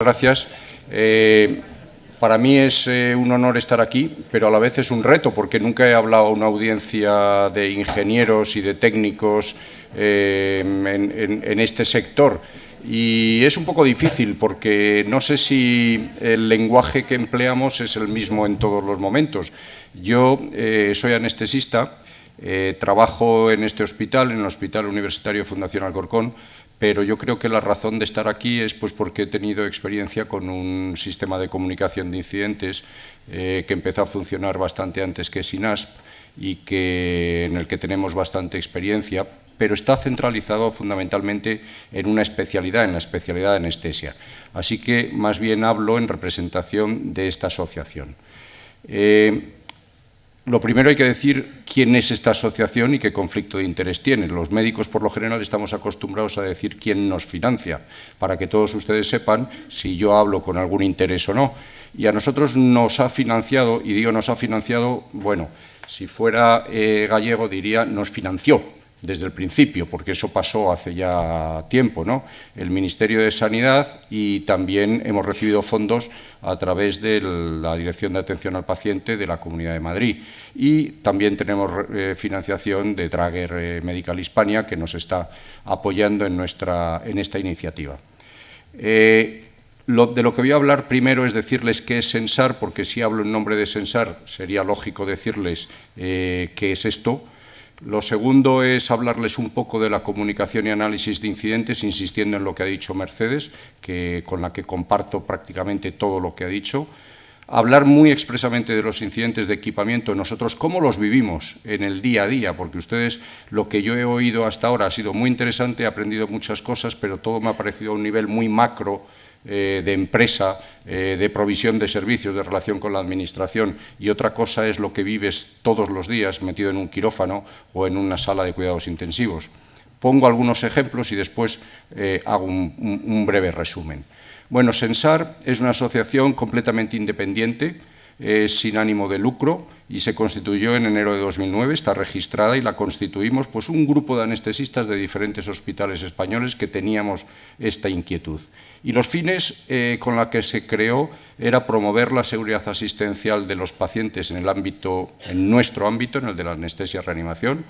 Gracias. Para mí es un honor estar aquí, pero a la vez es un reto, porque nunca he hablado a una audiencia de ingenieros y de técnicos en este sector. Y es un poco difícil, porque no sé si el lenguaje que empleamos es el mismo en todos los momentos. Yo soy anestesista, trabajo en este hospital, en el Hospital Universitario Fundación Alcorcón, pero yo creo que la razón de estar aquí es pues porque he tenido experiencia con un sistema de comunicación de incidentes que empezó a funcionar bastante antes que SINASP y en el que tenemos bastante experiencia, pero está centralizado fundamentalmente en una especialidad, en la especialidad de anestesia. Así que más bien hablo en representación de esta asociación. Lo primero hay que decir quién es esta asociación y qué conflicto de interés tiene. Los médicos, por lo general, estamos acostumbrados a decir quién nos financia, para que todos ustedes sepan si yo hablo con algún interés o no. Y a nosotros nos ha financiado, y digo nos ha financiado, bueno, si fuera gallego diría nos financió desde el principio, porque eso pasó hace ya tiempo, ¿no? El Ministerio de Sanidad, y también hemos recibido fondos a través de la Dirección de Atención al Paciente de la Comunidad de Madrid. Y también tenemos financiación de Drager Medical Hispania, que nos está apoyando en esta iniciativa. De lo que voy a hablar primero es decirles qué es SENSAR, porque si hablo en nombre de SENSAR sería lógico decirles qué es esto. Lo segundo es hablarles un poco de la comunicación y análisis de incidentes, insistiendo en lo que ha dicho Mercedes, con la que comparto prácticamente todo lo que ha dicho. Hablar muy expresamente de los incidentes de equipamiento, nosotros cómo los vivimos en el día a día, porque ustedes, lo que yo he oído hasta ahora ha sido muy interesante, he aprendido muchas cosas, pero todo me ha parecido a un nivel muy macro, de empresa, de provisión de servicios, de relación con la administración, y otra cosa es lo que vives todos los días metido en un quirófano o en una sala de cuidados intensivos. Pongo algunos ejemplos y después hago un breve resumen. Bueno, SENSAR es una asociación completamente independiente, sin ánimo de lucro, y se constituyó en enero de 2009, está registrada, y la constituimos pues un grupo de anestesistas de diferentes hospitales españoles que teníamos esta inquietud. Y los fines con los que se creó era promover la seguridad asistencial de los pacientes en nuestro ámbito, en el de la anestesia y reanimación,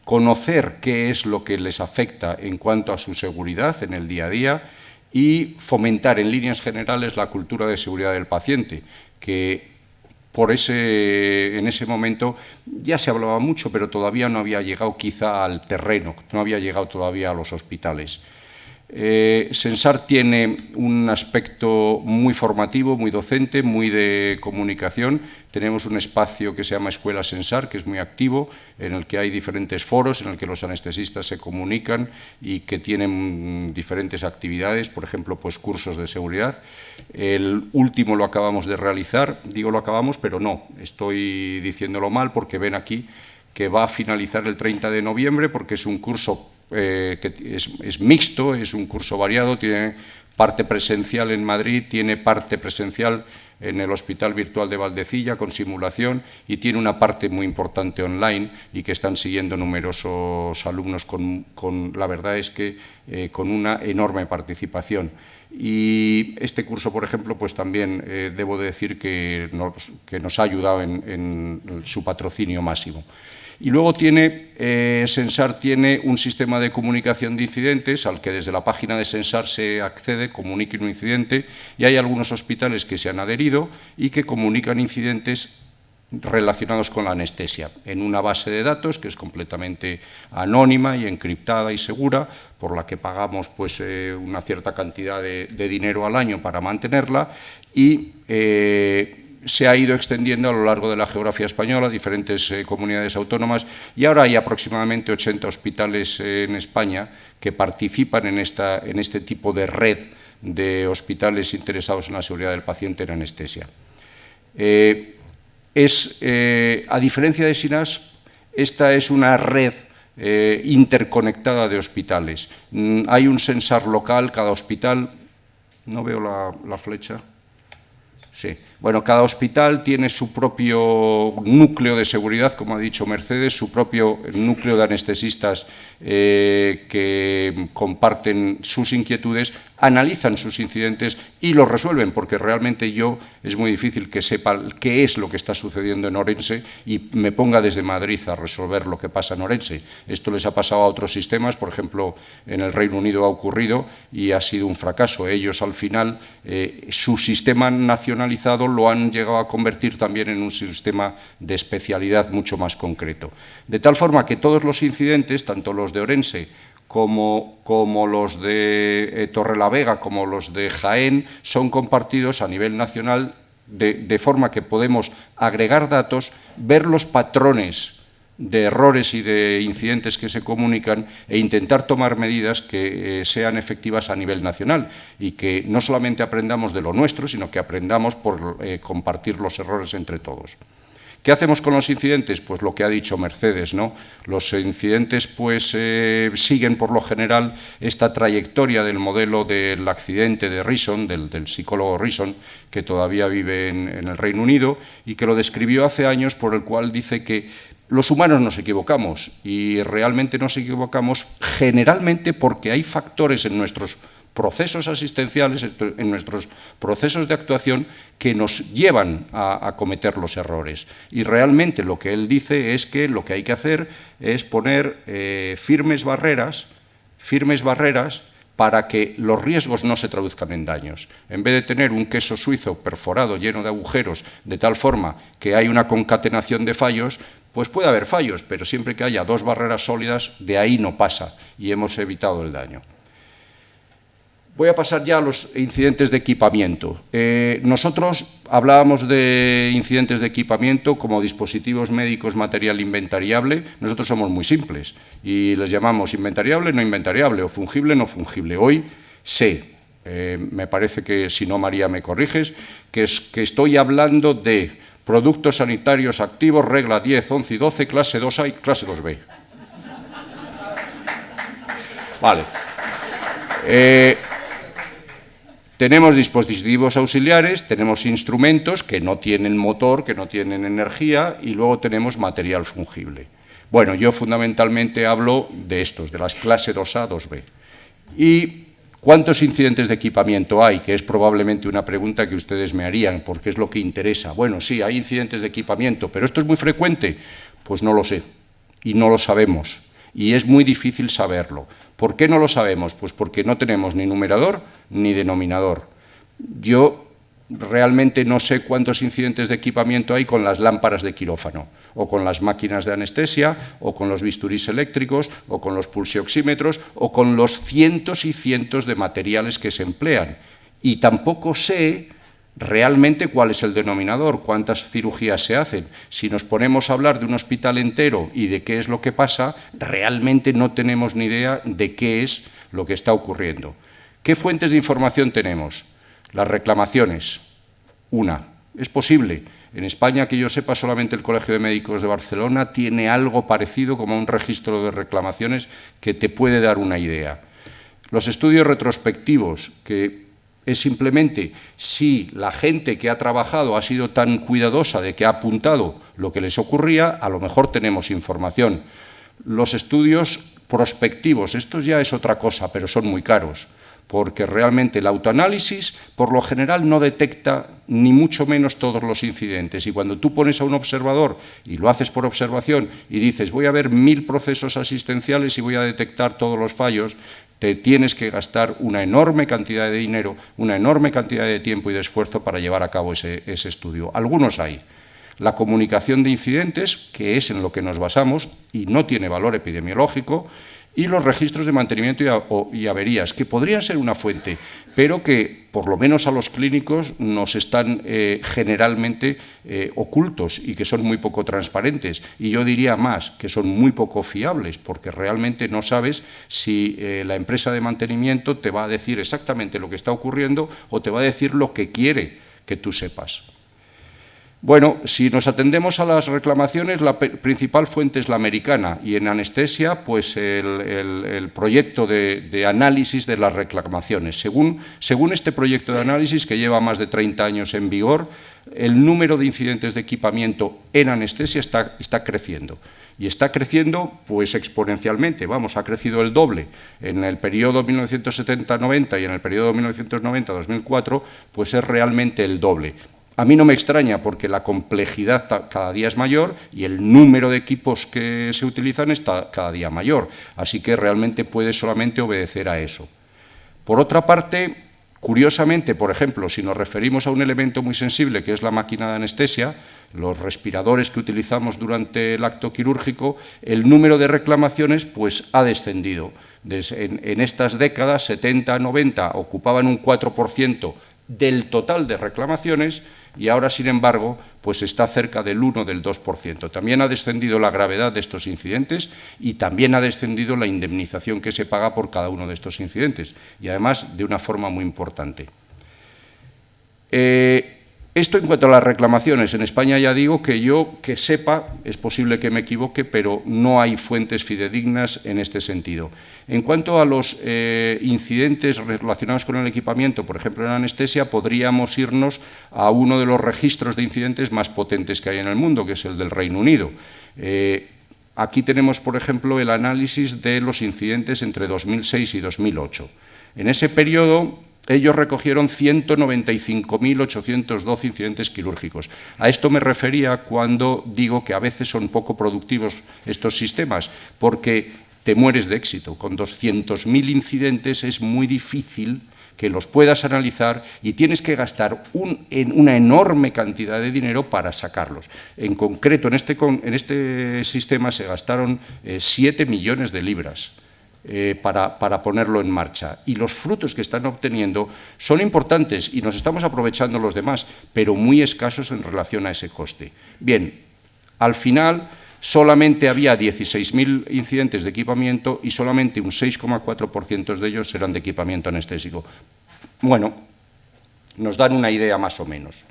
conocer qué es lo que les afecta en cuanto a su seguridad en el día a día y fomentar en líneas generales la cultura de seguridad del paciente, que en ese momento ya se hablaba mucho, pero todavía no había llegado quizá al terreno, no había llegado todavía a los hospitales. SENSAR tiene un aspecto muy formativo, muy docente, muy de comunicación. Tenemos un espacio que se llama Escuela SENSAR, que es muy activo, en el que hay diferentes foros, en el que los anestesistas se comunican y que tienen diferentes actividades, por ejemplo, pues cursos de seguridad. El último lo acabamos de realizar, digo lo acabamos, pero no, estoy diciéndolo mal porque ven aquí que va a finalizar el 30 de noviembre porque es un curso que es mixto, es un curso variado, tiene parte presencial en Madrid, tiene parte presencial en el Hospital Virtual de Valdecilla con simulación y tiene una parte muy importante online y que están siguiendo numerosos alumnos la verdad es que con una enorme participación. Y este curso, por ejemplo, pues también debo decir que nos ha ayudado en su patrocinio máximo. Y luego SENSAR tiene un sistema de comunicación de incidentes al que desde la página de SENSAR se accede, comunica un incidente, y hay algunos hospitales que se han adherido y que comunican incidentes relacionados con la anestesia en una base de datos que es completamente anónima y encriptada y segura, por la que pagamos pues, una cierta cantidad de dinero al año para mantenerla y se ha ido extendiendo a lo largo de la geografía española, diferentes comunidades autónomas, y ahora hay aproximadamente 80 hospitales en España que participan en este tipo de red de hospitales interesados en la seguridad del paciente en anestesia. A diferencia de SINASP, esta es una red interconectada de hospitales. Hay un SENSAR local, cada hospital, no veo la flecha. Sí. Bueno, cada hospital tiene su propio núcleo de seguridad, como ha dicho Mercedes, su propio núcleo de anestesistas que comparten sus inquietudes. analizan sus incidentes y los resuelven, porque realmente yo es muy difícil que sepa qué es lo que está sucediendo en Orense y me ponga desde Madrid a resolver lo que pasa en Orense. Esto les ha pasado a otros sistemas, por ejemplo, en el Reino Unido ha ocurrido y ha sido un fracaso. Ellos, al final, su sistema nacionalizado lo han llegado a convertir también en un sistema de especialidad mucho más concreto. De tal forma que todos los incidentes, tanto los de Orense como los de Torrelavega, como los de Jaén, son compartidos a nivel nacional de forma que podemos agregar datos, ver los patrones de errores y de incidentes que se comunican e intentar tomar medidas que sean efectivas a nivel nacional y que no solamente aprendamos de lo nuestro, sino que aprendamos por compartir los errores entre todos. ¿Qué hacemos con los incidentes? Pues lo que ha dicho Mercedes, ¿no? Los incidentes pues, siguen por lo general esta trayectoria del modelo del accidente de Rison, del psicólogo Rison, que todavía vive en el Reino Unido y que lo describió hace años, por el cual dice que los humanos nos equivocamos y realmente nos equivocamos generalmente porque hay factores en nuestros procesos asistenciales, en nuestros procesos de actuación que nos llevan a cometer los errores. Y realmente lo que él dice es que lo que hay que hacer es poner firmes barreras para que los riesgos no se traduzcan en daños. En vez de tener un queso suizo perforado lleno de agujeros de tal forma que hay una concatenación de fallos, pues puede haber fallos, pero siempre que haya dos barreras sólidas, de ahí no pasa y hemos evitado el daño. Voy a pasar ya a los incidentes de equipamiento. Nosotros hablábamos de incidentes de equipamiento como dispositivos médicos, material inventariable. Nosotros somos muy simples y les llamamos inventariable, no inventariable, o fungible, no fungible. Hoy sé, me parece que, si no, María, me corriges, que estoy hablando de productos sanitarios activos, regla 10, 11 y 12, clase 2A y clase 2B. Vale. Tenemos dispositivos auxiliares, tenemos instrumentos que no tienen motor, que no tienen energía, y luego tenemos material fungible. Bueno, yo fundamentalmente hablo de estos, de las clase 2A, 2B. ¿Y cuántos incidentes de equipamiento hay? Que es probablemente una pregunta que ustedes me harían, porque es lo que interesa. Bueno, sí, hay incidentes de equipamiento, pero ¿esto es muy frecuente? Pues no lo sé, y no lo sabemos. Y es muy difícil saberlo. ¿Por qué no lo sabemos? Pues porque no tenemos ni numerador ni denominador. Yo realmente no sé cuántos incidentes de equipamiento hay con las lámparas de quirófano, o con las máquinas de anestesia, o con los bisturís eléctricos, o con los pulsioxímetros, o con los cientos y cientos de materiales que se emplean. Y tampoco sé realmente cuál es el denominador, cuántas cirugías se hacen. Si nos ponemos a hablar de un hospital entero y de qué es lo que pasa, realmente no tenemos ni idea de qué es lo que está ocurriendo. ¿Qué fuentes de información tenemos? Las reclamaciones. Una. Es posible. En España, que yo sepa, solamente el Colegio de Médicos de Barcelona tiene algo parecido como un registro de reclamaciones que te puede dar una idea. Los estudios retrospectivos, que es simplemente si la gente que ha trabajado ha sido tan cuidadosa de que ha apuntado lo que les ocurría, a lo mejor tenemos información. Los estudios prospectivos, estos ya es otra cosa, pero son muy caros, porque realmente el autoanálisis, por lo general, no detecta ni mucho menos todos los incidentes. Y cuando tú pones a un observador, y lo haces por observación, y dices, voy a ver 1000 procesos asistenciales y voy a detectar todos los fallos, te tienes que gastar una enorme cantidad de dinero, una enorme cantidad de tiempo y de esfuerzo para llevar a cabo ese estudio. Algunos hay. La comunicación de incidentes, que es en lo que nos basamos y no tiene valor epidemiológico, y los registros de mantenimiento y averías, que podrían ser una fuente, pero que, por lo menos a los clínicos, nos están generalmente ocultos y que son muy poco transparentes. Y yo diría más, que son muy poco fiables, porque realmente no sabes si la empresa de mantenimiento te va a decir exactamente lo que está ocurriendo o te va a decir lo que quiere que tú sepas. Bueno, si nos atendemos a las reclamaciones, la principal fuente es la americana y en anestesia, pues el proyecto de análisis de las reclamaciones. Según este proyecto de análisis, que lleva más de 30 años en vigor, el número de incidentes de equipamiento en anestesia está creciendo. Y está creciendo pues exponencialmente, vamos, ha crecido el doble. En el periodo 1970-90 y en el periodo 1990-2004, pues es realmente el doble. A mí no me extraña porque la complejidad cada día es mayor y el número de equipos que se utilizan está cada día mayor, así que realmente puede solamente obedecer a eso. Por otra parte, curiosamente, por ejemplo, si nos referimos a un elemento muy sensible que es la máquina de anestesia, los respiradores que utilizamos durante el acto quirúrgico, el número de reclamaciones pues ha descendido. En estas décadas, 70-90, ocupaban un 4% del total de reclamaciones y ahora, sin embargo, pues está cerca del 1 del 2%. También ha descendido la gravedad de estos incidentes y también ha descendido la indemnización que se paga por cada uno de estos incidentes, y además de una forma muy importante. Esto en cuanto a las reclamaciones. En España ya digo que yo, que sepa, es posible que me equivoque, pero no hay fuentes fidedignas en este sentido. En cuanto a los incidentes relacionados con el equipamiento, por ejemplo en anestesia, podríamos irnos a uno de los registros de incidentes más potentes que hay en el mundo, que es el del Reino Unido. Aquí tenemos, por ejemplo, el análisis de los incidentes entre 2006 y 2008. En ese periodo, ellos recogieron 195.812 incidentes quirúrgicos. A esto me refería cuando digo que a veces son poco productivos estos sistemas, porque te mueres de éxito. Con 200.000 incidentes es muy difícil que los puedas analizar y tienes que gastar una enorme cantidad de dinero para sacarlos. En concreto, en este sistema se gastaron 7 millones de libras. Para ponerlo en marcha. Y los frutos que están obteniendo son importantes y nos estamos aprovechando los demás, pero muy escasos en relación a ese coste. Bien, al final solamente había 16.000 incidentes de equipamiento y solamente un 6,4% de ellos eran de equipamiento anestésico. Bueno, nos dan una idea más o menos.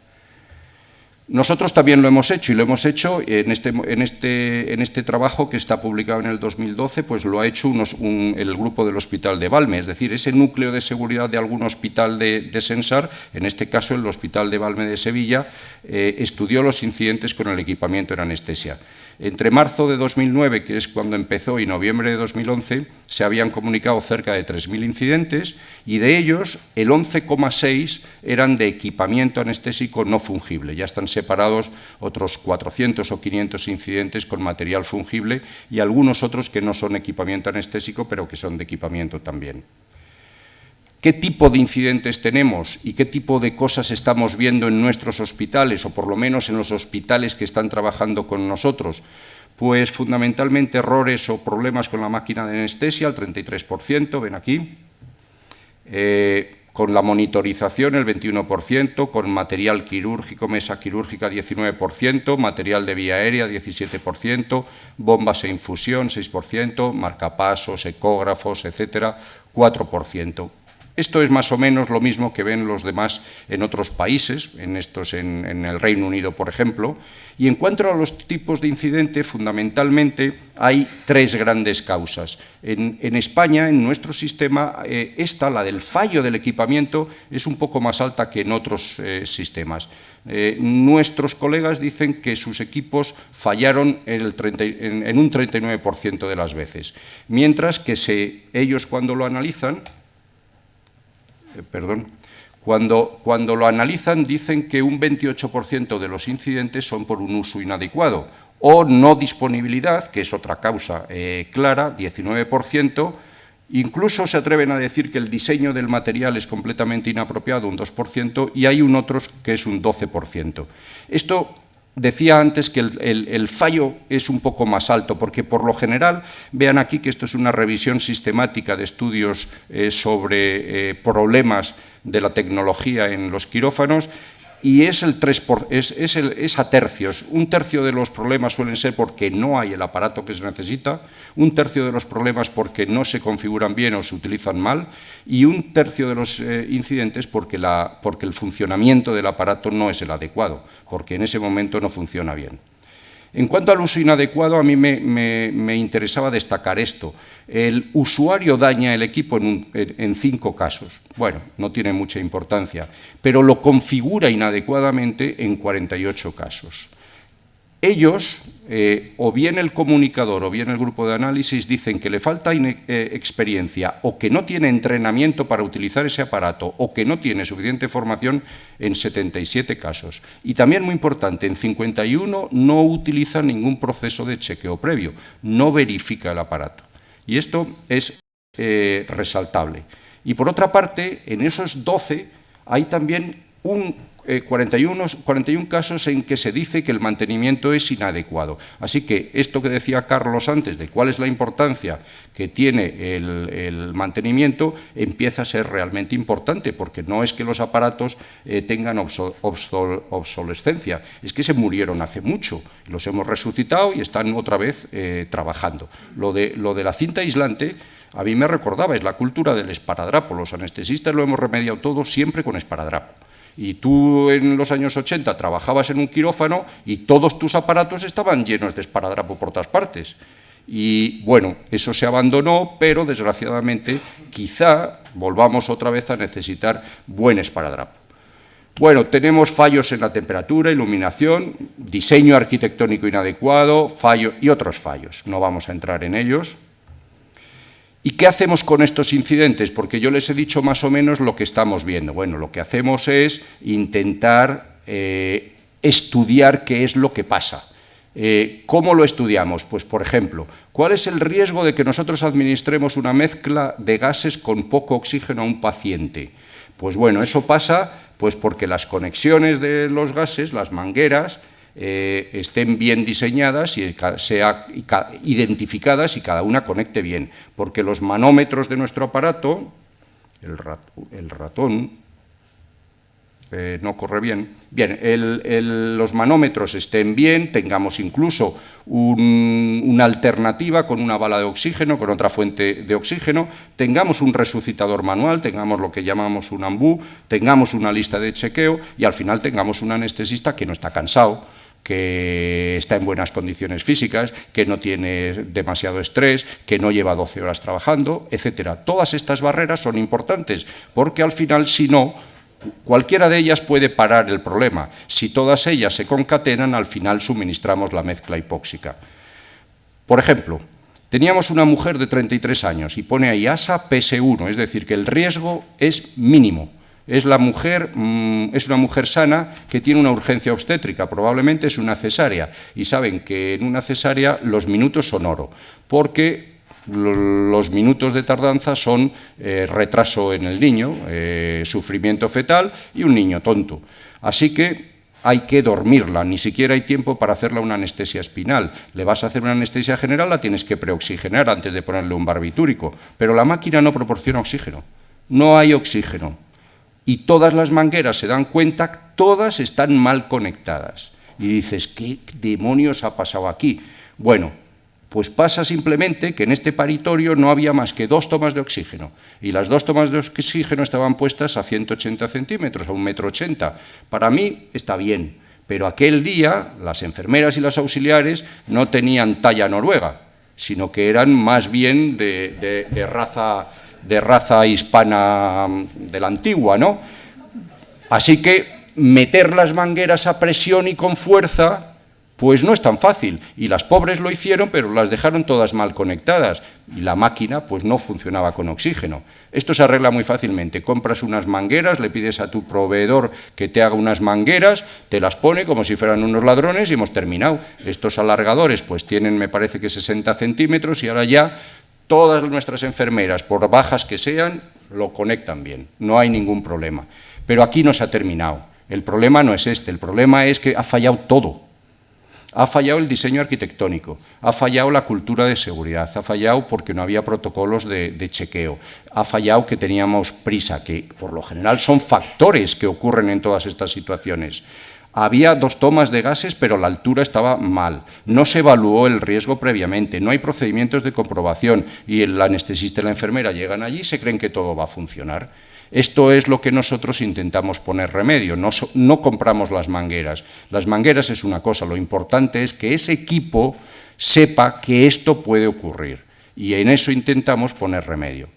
Nosotros también lo hemos hecho y lo hemos hecho en este trabajo que está publicado en el 2012, pues lo ha hecho el grupo del Hospital de Valme, es decir, ese núcleo de seguridad de algún hospital de Sensar, en este caso el Hospital de Valme de Sevilla, estudió los incidentes con el equipamiento en anestesia. Entre marzo de 2009, que es cuando empezó, y noviembre de 2011, se habían comunicado cerca de 3.000 incidentes y de ellos el 11,6 eran de equipamiento anestésico no fungible. Ya están separados otros 400 o 500 incidentes con material fungible y algunos otros que no son equipamiento anestésico, pero que son de equipamiento también. ¿Qué tipo de incidentes tenemos y qué tipo de cosas estamos viendo en nuestros hospitales, o por lo menos en los hospitales que están trabajando con nosotros? Pues fundamentalmente errores o problemas con la máquina de anestesia, el 33%, ven aquí, con la monitorización el 21%, con material quirúrgico, mesa quirúrgica 19%, material de vía aérea 17%, bombas e infusión 6%, marcapasos, ecógrafos, etcétera, 4%. Esto es más o menos lo mismo que ven los demás en otros países, en el Reino Unido, por ejemplo. Y en cuanto a los tipos de incidente, fundamentalmente hay tres grandes causas. En España, en nuestro sistema, la del fallo del equipamiento es un poco más alta que en otros sistemas. Nuestros colegas dicen que sus equipos fallaron en un 39% de las veces, mientras que ellos cuando lo analizan, cuando lo analizan dicen que un 28% de los incidentes son por un uso inadecuado o no disponibilidad, que es otra causa clara, 19%, incluso se atreven a decir que el diseño del material es completamente inapropiado, un 2%, y hay otros que es un 12%. Esto decía antes que el fallo es un poco más alto, porque por lo general, vean aquí que esto es una revisión sistemática de estudios sobre problemas de la tecnología en los quirófanos. y es a tercios. Un tercio de los problemas suelen ser porque no hay el aparato que se necesita, un tercio de los problemas porque no se configuran bien o se utilizan mal, y un tercio de los incidentes porque el funcionamiento del aparato no es el adecuado, porque en ese momento no funciona bien. En cuanto al uso inadecuado, a mí me interesaba destacar esto. El usuario daña el equipo en 5 casos. Bueno, no tiene mucha importancia, pero lo configura inadecuadamente en 48 casos. Ellos, o bien el comunicador o bien el grupo de análisis, dicen que le falta experiencia o que no tiene entrenamiento para utilizar ese aparato o que no tiene suficiente formación en 77 casos. Y también, muy importante, en 51 no utiliza ningún proceso de chequeo previo, no verifica el aparato. Y esto es resaltable. Y por otra parte, en esos 12 hay también 41 casos en que se dice que el mantenimiento es inadecuado. Así que esto que decía Carlos antes, de cuál es la importancia que tiene el mantenimiento, empieza a ser realmente importante, porque no es que los aparatos tengan obsolescencia, es que se murieron hace mucho, los hemos resucitado y están otra vez trabajando. Lo de la cinta aislante, a mí me recordaba, es la cultura del esparadrapo. Los anestesistas lo hemos remediado todo siempre con esparadrapo. Y tú en los años 80 trabajabas en un quirófano y todos tus aparatos estaban llenos de esparadrapo por todas partes. Y bueno, eso se abandonó, pero desgraciadamente quizá volvamos otra vez a necesitar buen esparadrapo. Bueno, tenemos fallos en la temperatura, iluminación, diseño arquitectónico inadecuado, y otros fallos. No vamos a entrar en ellos. ¿Y qué hacemos con estos incidentes? Porque yo les he dicho más o menos lo que estamos viendo. Bueno, lo que hacemos es intentar estudiar qué es lo que pasa. ¿Cómo lo estudiamos? Pues, por ejemplo, ¿cuál es el riesgo de que nosotros administremos una mezcla de gases con poco oxígeno a un paciente? Pues bueno, eso pasa pues porque las conexiones de los gases, las mangueras, estén bien diseñadas y sean identificadas y cada una conecte bien, porque los manómetros de nuestro aparato, el ratón no corre bien, los manómetros estén bien, tengamos incluso una alternativa con una bala de oxígeno, con otra fuente de oxígeno, tengamos un resucitador manual, tengamos lo que llamamos un ambú, tengamos una lista de chequeo y al final tengamos un anestesista que no está cansado, que está en buenas condiciones físicas, que no tiene demasiado estrés, que no lleva 12 horas trabajando, etcétera. Todas estas barreras son importantes, porque al final, si no, cualquiera de ellas puede parar el problema. Si todas ellas se concatenan, al final suministramos la mezcla hipóxica. Por ejemplo, teníamos una mujer de 33 años y pone ahí ASA PS1, es decir, que el riesgo es mínimo. Es una mujer sana que tiene una urgencia obstétrica, probablemente es una cesárea, y saben que en una cesárea los minutos son oro, porque los minutos de tardanza son retraso en el niño, sufrimiento fetal y un niño tonto. Así que hay que dormirla, ni siquiera hay tiempo para hacerle una anestesia espinal. Le vas a hacer una anestesia general, la tienes que preoxigenar antes de ponerle un barbitúrico, pero la máquina no proporciona oxígeno, no hay oxígeno. Y todas las mangueras se dan cuenta, todas están mal conectadas. Y dices, ¿qué demonios ha pasado aquí? Bueno, pues pasa simplemente que en este paritorio no había más que 2 tomas de oxígeno. Y las 2 tomas de oxígeno estaban puestas a 180 centímetros, a 1,80 m. Para mí está bien, pero aquel día las enfermeras y las auxiliares no tenían talla noruega, sino que eran más bien de raza hispana de la antigua, ¿no? Así que meter las mangueras a presión y con fuerza, pues no es tan fácil. Y las pobres lo hicieron, pero las dejaron todas mal conectadas. Y la máquina, pues no funcionaba con oxígeno. Esto se arregla muy fácilmente. Compras unas mangueras, le pides a tu proveedor que te haga unas mangueras, te las pone como si fueran unos ladrones y hemos terminado. Estos alargadores, pues tienen, me parece que 60 centímetros y ahora ya todas nuestras enfermeras, por bajas que sean, lo conectan bien, no hay ningún problema. Pero aquí no se ha terminado. El problema no es este, el problema es que ha fallado todo. Ha fallado el diseño arquitectónico, ha fallado la cultura de seguridad, ha fallado porque no había protocolos de chequeo, ha fallado que teníamos prisa, que por lo general son factores que ocurren en todas estas situaciones. Había 2 tomas de gases, pero la altura estaba mal. No se evaluó el riesgo previamente, no hay procedimientos de comprobación y el anestesista y la enfermera llegan allí y se creen que todo va a funcionar. Esto es lo que nosotros intentamos poner remedio, no compramos las mangueras. Las mangueras es una cosa, lo importante es que ese equipo sepa que esto puede ocurrir y en eso intentamos poner remedio.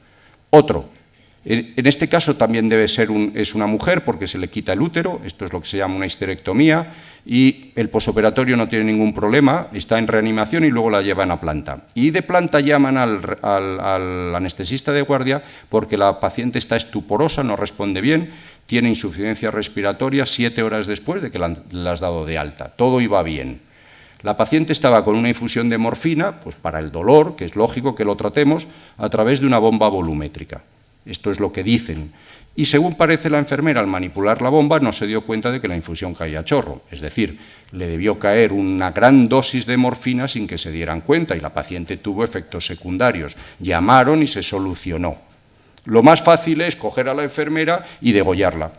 Otro, en este caso también debe ser es una mujer porque se le quita el útero, esto es lo que se llama una histerectomía y el posoperatorio no tiene ningún problema, está en reanimación y luego la llevan a planta. Y de planta llaman al anestesista de guardia porque la paciente está estuporosa, no responde bien, tiene insuficiencia respiratoria 7 horas después de que la has dado de alta, todo iba bien. La paciente estaba con una infusión de morfina, pues para el dolor, que es lógico que lo tratemos, a través de una bomba volumétrica. Esto es lo que dicen. Y según parece la enfermera, al manipular la bomba no se dio cuenta de que la infusión caía a chorro. Es decir, le debió caer una gran dosis de morfina sin que se dieran cuenta y la paciente tuvo efectos secundarios. Llamaron y se solucionó. Lo más fácil es coger a la enfermera y degollarla.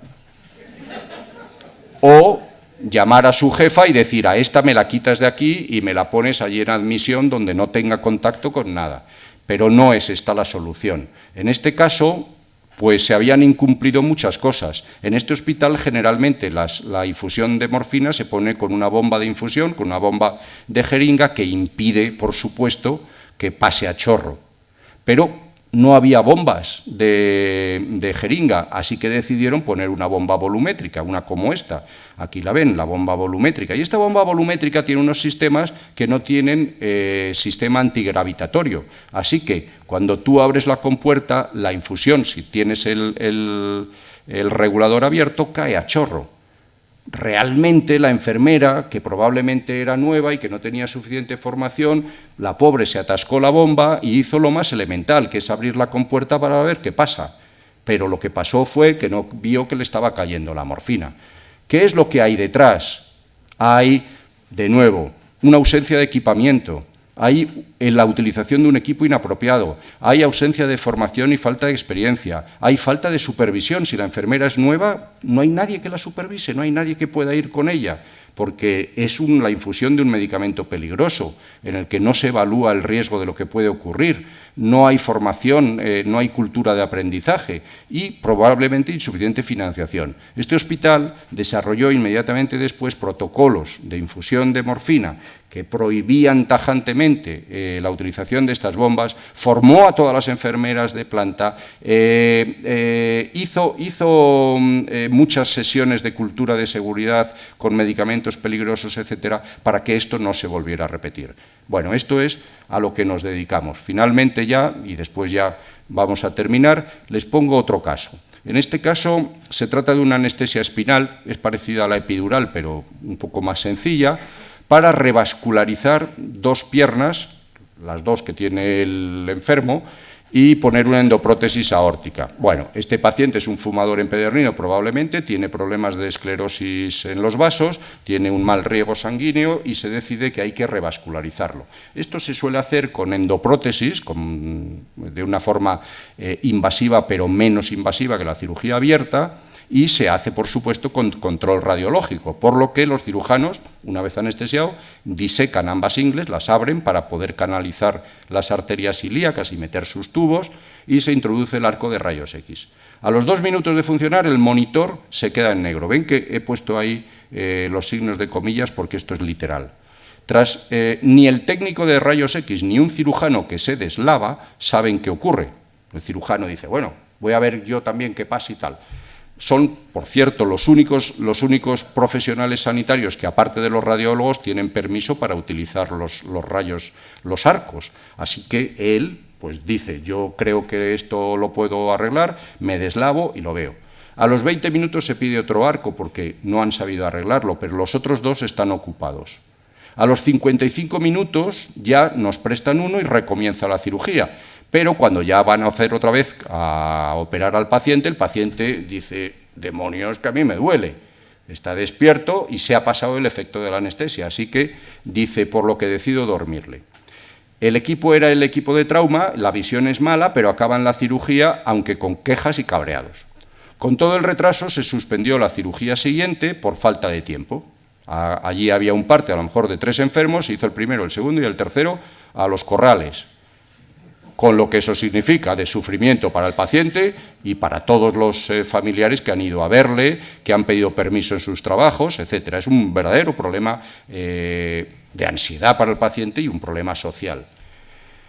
O llamar a su jefa y decir, a esta me la quitas de aquí y me la pones allí en admisión donde no tenga contacto con nada. Pero no es esta la solución. En este caso, pues se habían incumplido muchas cosas. En este hospital, generalmente, la infusión de morfina se pone con una bomba de infusión, con una bomba de jeringa que impide, por supuesto, que pase a chorro. Pero no había bombas de jeringa, así que decidieron poner una bomba volumétrica, una como esta. Aquí la ven, la bomba volumétrica. Y esta bomba volumétrica tiene unos sistemas que no tienen sistema antigravitatorio. Así que cuando tú abres la compuerta, la infusión, si tienes el regulador abierto, cae a chorro. Realmente la enfermera, que probablemente era nueva y que no tenía suficiente formación, la pobre se atascó la bomba y hizo lo más elemental, que es abrir la compuerta para ver qué pasa. Pero lo que pasó fue que no vio que le estaba cayendo la morfina. ¿Qué es lo que hay detrás? Hay, de nuevo, una ausencia de equipamiento, hay la utilización de un equipo inapropiado, hay ausencia de formación y falta de experiencia, hay falta de supervisión. Si la enfermera es nueva, no hay nadie que la supervise, no hay nadie que pueda ir con ella, porque es la infusión de un medicamento peligroso, en el que no se evalúa el riesgo de lo que puede ocurrir, no hay formación, no hay cultura de aprendizaje y probablemente insuficiente financiación. Este hospital desarrolló inmediatamente después protocolos de infusión de morfina que prohibían tajantemente la utilización de estas bombas, formó a todas las enfermeras de planta, hizo muchas sesiones de cultura de seguridad con medicamentos peligrosos, etcétera, para que esto no se volviera a repetir. Bueno, esto es a lo que nos dedicamos. Finalmente ya, y después ya vamos a terminar, les pongo otro caso. En este caso se trata de una anestesia espinal, es parecida a la epidural, pero un poco más sencilla, para revascularizar 2 piernas, las 2 que tiene el enfermo, y poner una endoprótesis aórtica. Bueno, este paciente es un fumador empedernido probablemente, tiene problemas de esclerosis en los vasos, tiene un mal riego sanguíneo y se decide que hay que revascularizarlo. Esto se suele hacer con endoprótesis, de una forma invasiva pero menos invasiva que la cirugía abierta, y se hace, por supuesto, con control radiológico, por lo que los cirujanos, una vez anestesiado, disecan ambas ingles, las abren para poder canalizar las arterias ilíacas y meter sus tubos, y se introduce el arco de rayos X. A los 2 minutos de funcionar, el monitor se queda en negro. Ven que he puesto ahí los signos de comillas porque esto es literal. Ni el técnico de rayos X ni un cirujano que se deslava saben qué ocurre. El cirujano dice, bueno, voy a ver yo también qué pasa y tal. Son, por cierto, los únicos profesionales sanitarios que, aparte de los radiólogos, tienen permiso para utilizar los rayos, los arcos. Así que él pues dice, yo creo que esto lo puedo arreglar, me deslavo y lo veo. A los 20 minutos se pide otro arco porque no han sabido arreglarlo, pero los otros 2 están ocupados. A los 55 minutos ya nos prestan uno y recomienza la cirugía. Pero cuando ya van a hacer otra vez a operar al paciente, el paciente dice, demonios, que a mí me duele. está despierto y se ha pasado el efecto de la anestesia, así que dice, por lo que decido dormirle. El equipo era el equipo de trauma, la visión es mala, pero acaban la cirugía, aunque con quejas y cabreados. Con todo el retraso se suspendió la cirugía siguiente por falta de tiempo. Allí había un parte, a lo mejor de 3 enfermos, se hizo el primero, el segundo y el tercero a los corrales, con lo que eso significa de sufrimiento para el paciente y para todos los familiares que han ido a verle, que han pedido permiso en sus trabajos, etc. Es un verdadero problema de ansiedad para el paciente y un problema social.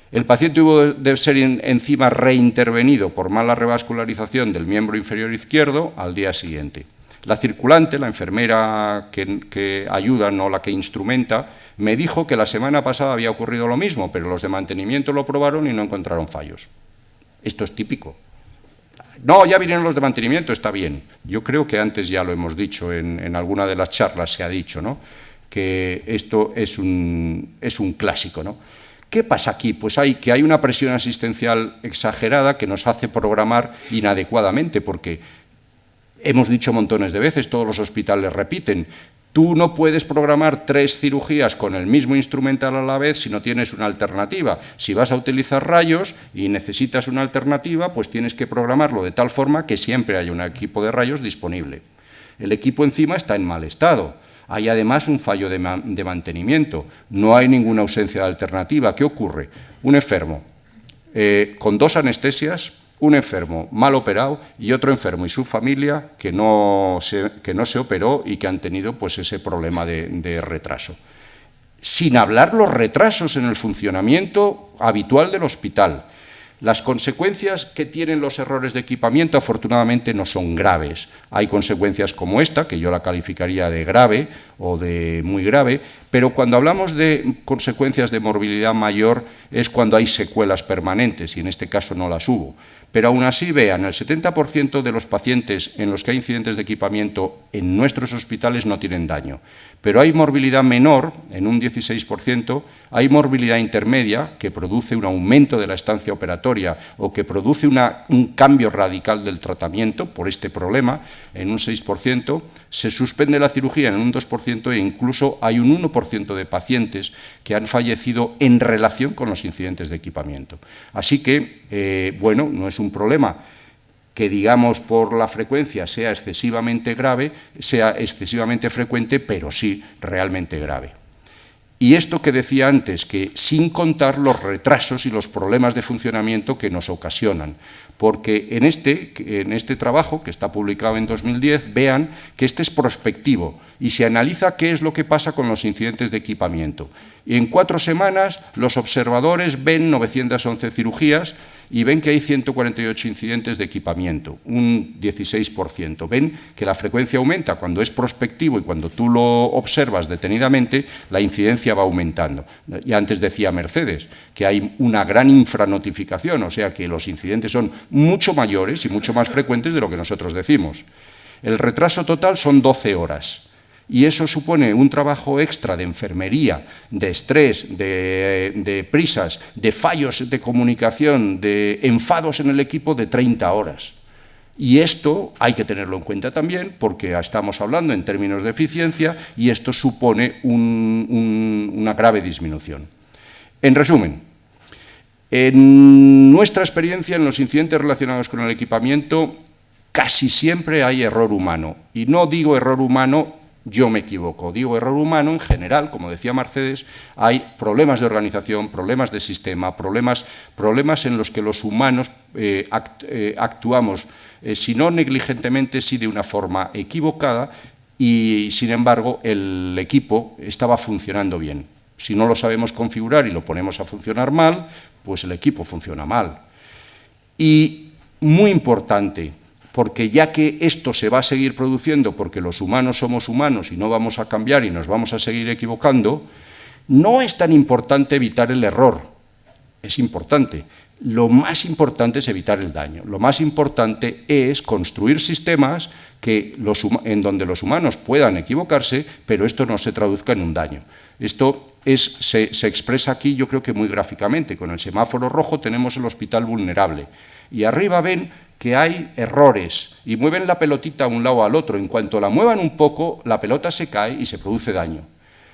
El paciente hubo de ser encima reintervenido por mala revascularización del miembro inferior izquierdo al día siguiente. La circulante, la enfermera que ayuda, no la que instrumenta, me dijo que la semana pasada había ocurrido lo mismo, pero los de mantenimiento lo probaron y no encontraron fallos. Esto es típico. No, ya vinieron los de mantenimiento, está bien. Yo creo que antes ya lo hemos dicho, en alguna de las charlas se ha dicho, ¿no?, que esto es un clásico, ¿no? ¿Qué pasa aquí? Pues hay una presión asistencial exagerada que nos hace programar inadecuadamente, porque hemos dicho montones de veces, todos los hospitales repiten, tú no puedes programar 3 cirugías con el mismo instrumental a la vez si no tienes una alternativa. Si vas a utilizar rayos y necesitas una alternativa, pues tienes que programarlo de tal forma que siempre haya un equipo de rayos disponible. El equipo encima está en mal estado. Hay además un fallo de mantenimiento. No hay ninguna ausencia de alternativa. ¿Qué ocurre? Un enfermo con 2 anestesias, un enfermo mal operado y otro enfermo y su familia que no se operó y que han tenido pues, ese problema de retraso. Sin hablar los retrasos en el funcionamiento habitual del hospital. Las consecuencias que tienen los errores de equipamiento afortunadamente no son graves. Hay consecuencias como esta, que yo la calificaría de grave o de muy grave, pero cuando hablamos de consecuencias de morbilidad mayor es cuando hay secuelas permanentes y en este caso no las hubo. Pero aún así, vean, el 70% de los pacientes en los que hay incidentes de equipamiento en nuestros hospitales no tienen daño. Pero hay morbilidad menor, en un 16%, hay morbilidad intermedia que produce un aumento de la estancia operatoria o que produce un cambio radical del tratamiento por este problema, en un 6%, se suspende la cirugía en un 2% e incluso hay un 1% de pacientes que han fallecido en relación con los incidentes de equipamiento. Así que, bueno, no es un problema que, digamos, por la frecuencia sea excesivamente grave, sea excesivamente frecuente, pero sí realmente grave. Y esto que decía antes, que sin contar los retrasos y los problemas de funcionamiento que nos ocasionan, porque en este trabajo, que está publicado en 2010, vean que este es prospectivo y se analiza qué es lo que pasa con los incidentes de equipamiento. Y en 4 semanas los observadores ven 911 cirugías y ven que hay 148 incidentes de equipamiento, un 16%. Ven que la frecuencia aumenta cuando es prospectivo y cuando tú lo observas detenidamente, la incidencia va aumentando. Y antes decía Mercedes que hay una gran infranotificación, o sea que los incidentes son mucho mayores y mucho más frecuentes de lo que nosotros decimos. El retraso total son 12 horas. Y eso supone un trabajo extra de enfermería, de estrés, de prisas, de fallos de comunicación, de enfados en el equipo de 30 horas. Y esto hay que tenerlo en cuenta también porque estamos hablando en términos de eficiencia y esto supone una grave disminución. En resumen, en nuestra experiencia en los incidentes relacionados con el equipamiento casi siempre hay error humano. Y no digo error humano, yo me equivoco, digo error humano en general, como decía Mercedes, hay problemas de organización, problemas de sistema, problemas en los que los humanos actuamos, si no negligentemente, sí de una forma equivocada y, sin embargo, el equipo estaba funcionando bien. Si no lo sabemos configurar y lo ponemos a funcionar mal, pues el equipo funciona mal. Y muy importante, porque ya que esto se va a seguir produciendo porque los humanos somos humanos y no vamos a cambiar y nos vamos a seguir equivocando, no es tan importante evitar el error, es importante, lo más importante es evitar el daño. Lo más importante es construir sistemas en donde los humanos puedan equivocarse, pero esto no se traduzca en un daño. Esto se expresa aquí, yo creo que muy gráficamente. Con el semáforo rojo tenemos el hospital vulnerable. Y arriba ven que hay errores y mueven la pelotita a un lado o al otro. En cuanto la muevan un poco, la pelota se cae y se produce daño.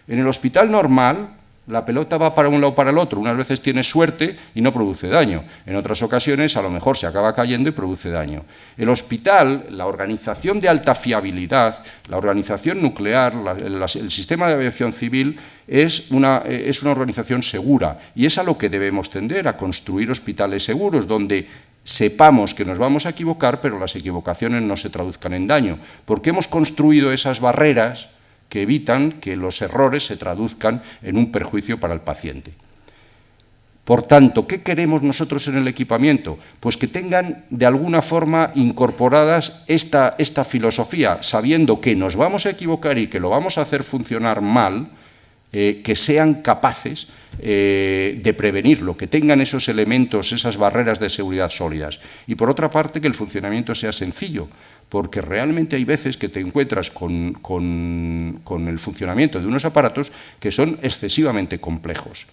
En el hospital normal, la pelota va para un lado o para el otro. Unas veces tiene suerte y no produce daño. En otras ocasiones, a lo mejor se acaba cayendo y produce daño. El hospital, la organización de alta fiabilidad, la organización nuclear, el sistema de aviación civil, es una organización segura. Y es a lo que debemos tender, a construir hospitales seguros, donde sepamos que nos vamos a equivocar, pero las equivocaciones no se traduzcan en daño. Porque hemos construido esas barreras que evitan que los errores se traduzcan en un perjuicio para el paciente. Por tanto, ¿qué queremos nosotros en el equipamiento? Pues que tengan de alguna forma incorporadas esta filosofía, sabiendo que nos vamos a equivocar y que lo vamos a hacer funcionar mal, que sean capaces de prevenirlo, que tengan esos elementos, esas barreras de seguridad sólidas. Y por otra parte, que el funcionamiento sea sencillo, porque realmente hay veces que te encuentras con el funcionamiento de unos aparatos que son excesivamente complejos.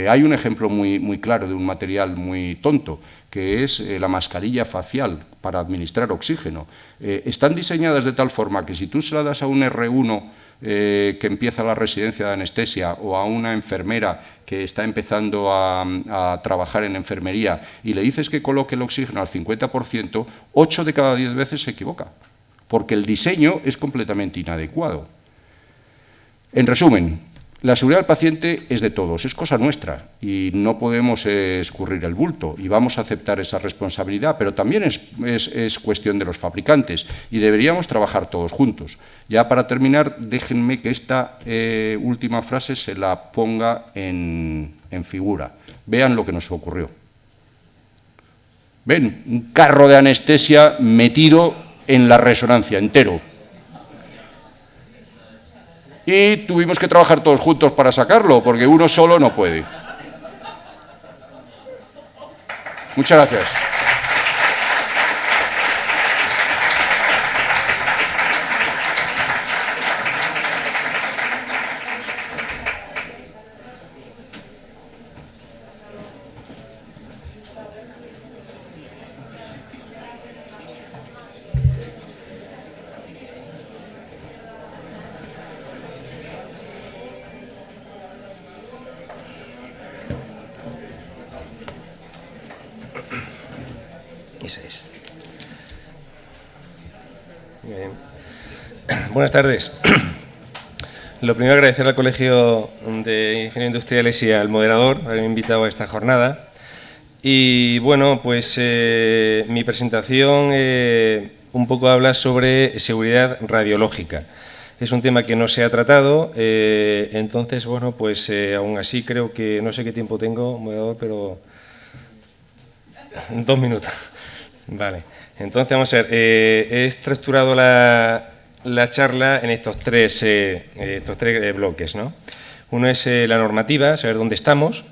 Hay un ejemplo muy claro de un material muy tonto, que es la mascarilla facial para administrar oxígeno. Están diseñadas de tal forma que si tú se la das a un R1 que empieza la residencia de anestesia o a una enfermera que está empezando a trabajar en enfermería y le dices que coloque el oxígeno al 50%, 8 de cada 10 veces se equivoca, porque el diseño es completamente inadecuado. En resumen, la seguridad del paciente es de todos, es cosa nuestra y no podemos escurrir el bulto y vamos a aceptar esa responsabilidad, pero también es cuestión de los fabricantes y deberíamos trabajar todos juntos. Ya para terminar, déjenme que esta última frase se la ponga en figura. Vean lo que nos ocurrió. Ven, un carro de anestesia metido en la resonancia, entero. Y tuvimos que trabajar todos juntos para sacarlo, porque uno solo no puede. Muchas gracias. Ese es. Bien. Buenas tardes. Lo primero, agradecer al Colegio de Ingenieros Industriales y al moderador por haberme invitado a esta jornada. Y bueno, pues mi presentación un poco habla sobre seguridad radiológica. Es un tema que no se ha tratado, entonces, bueno, pues aún así creo que, no sé qué tiempo tengo, moderador, pero 2 minutos. Vale, entonces vamos a ver, he estructurado la charla en estos tres bloques, ¿no? Uno es la normativa, saber dónde estamos.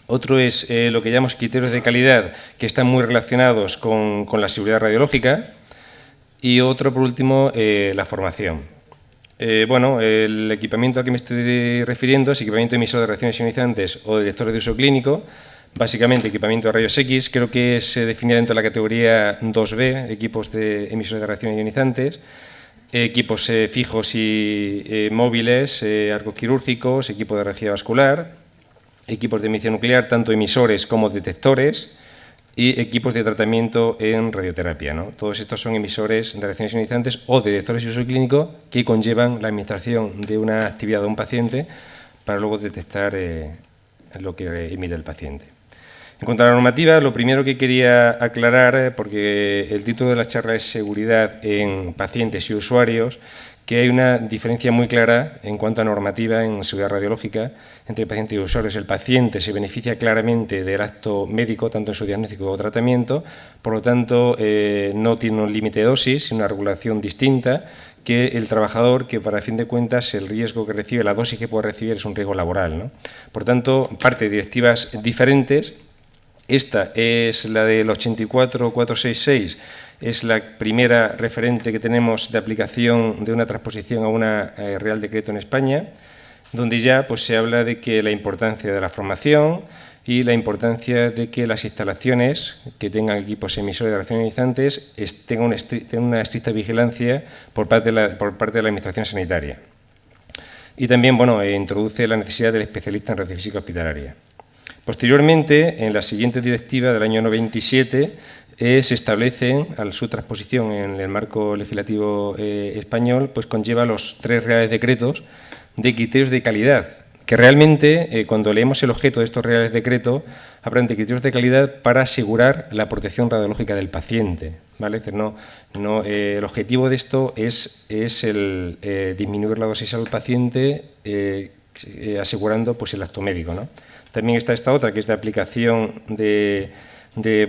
Otro es lo que llamamos criterios de calidad, que están muy relacionados con la seguridad radiológica. Y otro, por último, la formación. Bueno, el equipamiento al que me estoy refiriendo es equipamiento de emisor de reacciones ionizantes o detectores de uso clínico. Básicamente, equipamiento de rayos X, creo que se define dentro de la categoría 2B, equipos de emisores de reacciones ionizantes, equipos fijos y móviles, arcos quirúrgicos, equipos de energía vascular, equipos de emisión nuclear, tanto emisores como detectores, y equipos de tratamiento en radioterapia, ¿no? Todos estos son emisores de reacciones ionizantes o detectores de uso clínico que conllevan la administración de una actividad de un paciente para luego detectar lo que emite el paciente. En cuanto a la normativa, lo primero que quería aclarar, porque el título de la charla es Seguridad en pacientes y usuarios, que hay una diferencia muy clara en cuanto a normativa en seguridad radiológica entre paciente y usuarios. El paciente se beneficia claramente del acto médico, tanto en su diagnóstico o tratamiento, por lo tanto no tiene un límite de dosis, sino una regulación distinta que el trabajador, que para fin de cuentas el riesgo que recibe, la dosis que puede recibir es un riesgo laboral, ¿no? Por tanto, parte de directivas diferentes Esta es la del 84466, es la primera referente que tenemos de aplicación de una transposición a una Real Decreto en España, donde ya pues, se habla de que la importancia de la formación y la importancia de que las instalaciones que tengan equipos emisores de radiaciones ionizantes tengan una estricta vigilancia por parte de la Administración Sanitaria. Y también bueno, introduce la necesidad del especialista en radiofísica hospitalaria. Posteriormente, en la siguiente directiva del año 97, se establecen, a su transposición en el marco legislativo español, pues conlleva los 3 reales decretos de criterios de calidad, que realmente, cuando leemos el objeto de estos reales decretos, hablan de criterios de calidad para asegurar la protección radiológica del paciente, ¿vale? Es decir, el objetivo de esto es el disminuir la dosis al paciente, asegurando pues, el acto médico, ¿no? También está esta otra, que es de aplicación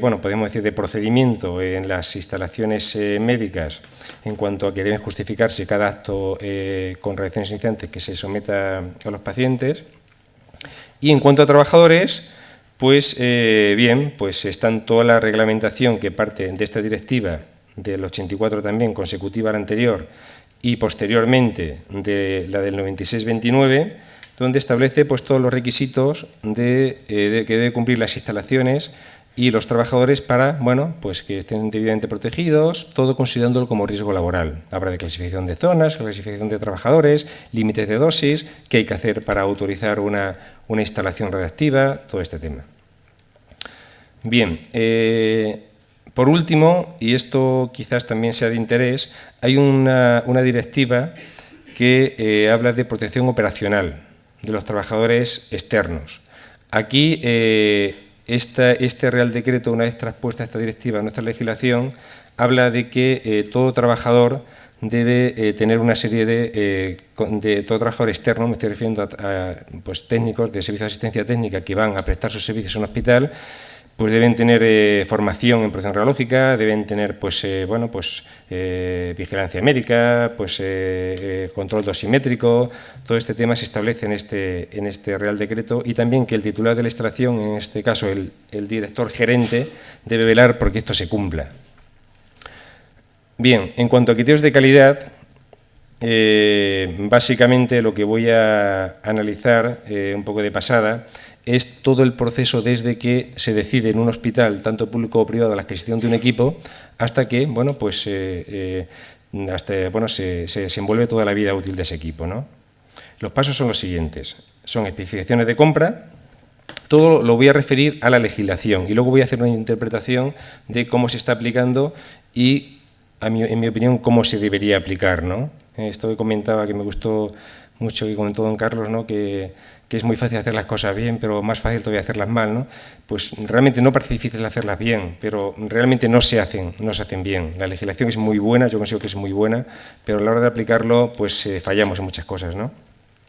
bueno, podemos decir, de procedimiento en las instalaciones médicas en cuanto a que deben justificarse cada acto con radiaciones ionizantes que se someta a los pacientes. Y en cuanto a trabajadores, pues bien, pues está toda la reglamentación que parte de esta directiva del 84 también, consecutiva a la anterior, y posteriormente de la del 96-29, donde establece pues, todos los requisitos que deben cumplir las instalaciones y los trabajadores para bueno, pues que estén debidamente protegidos, todo considerándolo como riesgo laboral. Habla de clasificación de zonas, clasificación de trabajadores, límites de dosis, qué hay que hacer para autorizar una instalación radiactiva, todo este tema. Bien, por último, y esto quizás también sea de interés, hay una directiva que habla de protección operacional de los trabajadores externos. Aquí, este Real Decreto, una vez traspuesta esta directiva a nuestra legislación, habla de que todo trabajador debe tener una serie de todo trabajador externo, me estoy refiriendo a pues, técnicos de servicio de asistencia técnica que van a prestar sus servicios en un hospital, pues deben tener formación en protección radiológica, deben tener pues, vigilancia médica, pues, control dosimétrico. Todo este tema se establece en este Real Decreto, y también que el titular de la instalación, en este caso el director gerente, debe velar porque esto se cumpla. Bien, en cuanto a criterios de calidad, básicamente lo que voy a analizar un poco de pasada es todo el proceso desde que se decide en un hospital, tanto público o privado, la adquisición de un equipo, hasta que bueno, pues, se desenvuelve toda la vida útil de ese equipo, ¿no? Los pasos son los siguientes. Son especificaciones de compra. Todo lo voy a referir a la legislación y luego voy a hacer una interpretación de cómo se está aplicando y, en mi opinión, cómo se debería aplicar, ¿no? Esto que comentaba, que me gustó mucho, que comentó don Carlos, ¿no? que es muy fácil hacer las cosas bien, pero más fácil todavía hacerlas mal, ¿no? Pues realmente no parece difícil hacerlas bien, pero realmente no se hacen bien. La legislación es muy buena, yo considero que es muy buena, pero a la hora de aplicarlo, pues fallamos en muchas cosas, ¿no?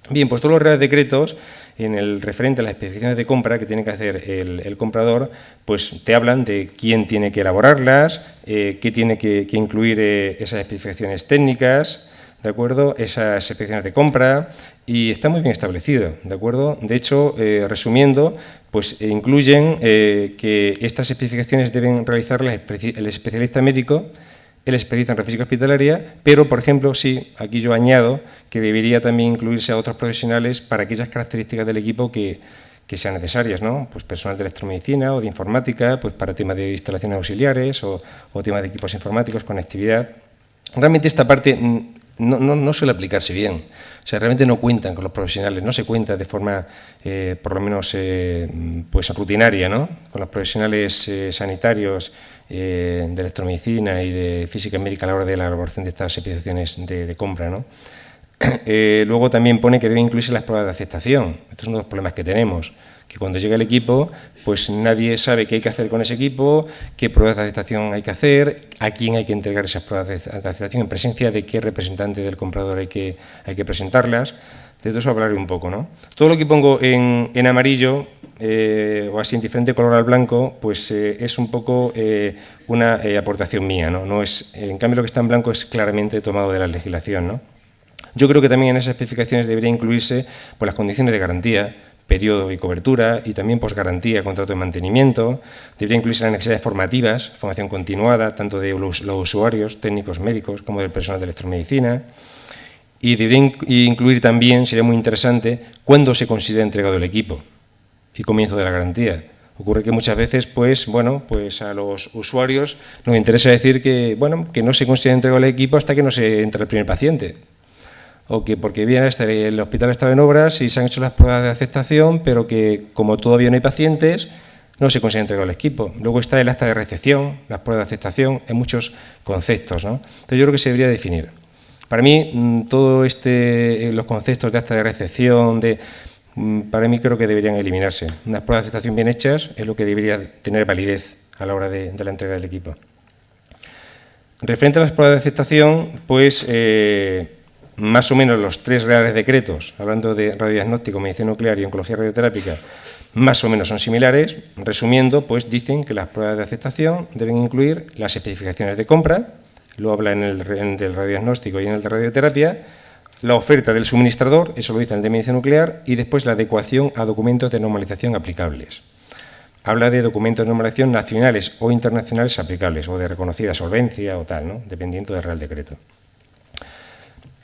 Bien, pues todos los reales decretos, en el referente a las especificaciones de compra que tiene que hacer el comprador, pues te hablan de quién tiene que elaborarlas, qué tiene que incluir esas especificaciones técnicas, ¿de acuerdo? Esas especificaciones de compra, y está muy bien establecido, ¿de acuerdo? De hecho, resumiendo, pues incluyen que estas especificaciones deben realizarlas el especialista médico, el especialista en radiofísica hospitalaria, pero, por ejemplo, sí, aquí yo añado que debería también incluirse a otros profesionales para aquellas características del equipo que sean necesarias, ¿no? Pues personal de electromedicina o de informática, pues para temas de instalaciones auxiliares o temas de equipos informáticos, conectividad. Realmente esta parte no suele aplicarse bien. O sea, realmente no cuentan con los profesionales, no se cuenta de forma, por lo menos, pues rutinaria, ¿no? Con los profesionales sanitarios de electromedicina y de física médica a la hora de la elaboración de estas especificaciones de compra, ¿no? Luego también pone que deben incluirse las pruebas de aceptación. Estos son uno de los problemas que tenemos, que cuando llega el equipo, pues nadie sabe qué hay que hacer con ese equipo, qué pruebas de aceptación hay que hacer, a quién hay que entregar esas pruebas de aceptación, en presencia de qué representante del comprador hay que presentarlas. De todo eso hablaré un poco, ¿no? Todo lo que pongo en amarillo, o así en diferente color al blanco, pues es un poco una aportación mía, ¿no? No es, en cambio, lo que está en blanco es claramente tomado de la legislación, ¿no? Yo creo que también en esas especificaciones debería incluirse pues, las condiciones de garantía periodo y cobertura, y también posgarantía, contrato de mantenimiento. Debería incluirse las necesidades formativas, formación continuada, tanto de los usuarios, técnicos médicos, como del personal de electromedicina. Y debería incluir también, sería muy interesante, cuándo se considera entregado el equipo y comienzo de la garantía. Ocurre que muchas veces, pues a los usuarios nos interesa decir que no se considera entregado el equipo hasta que no se entra el primer paciente. O que porque bien, el hospital estaba en obras y se han hecho las pruebas de aceptación, pero que como todavía no hay pacientes, no se considera entregado el equipo. Luego está el acta de recepción, las pruebas de aceptación, en muchos conceptos, ¿no? Entonces yo creo que se debería definir. Para mí, los conceptos de acta de recepción, para mí creo que deberían eliminarse. Unas pruebas de aceptación bien hechas es lo que debería tener validez a la hora de la entrega del equipo. Referente a las pruebas de aceptación, pues más o menos los 3 reales decretos, hablando de radiodiagnóstico, medicina nuclear y oncología radioterápica, más o menos son similares. Resumiendo, pues dicen que las pruebas de aceptación deben incluir las especificaciones de compra, lo habla en el del radiodiagnóstico y en el de radioterapia, la oferta del suministrador, eso lo dice el de medicina nuclear, y después la adecuación a documentos de normalización aplicables. Habla de documentos de normalización nacionales o internacionales aplicables, o de reconocida solvencia o tal, ¿no? Dependiendo del Real Decreto.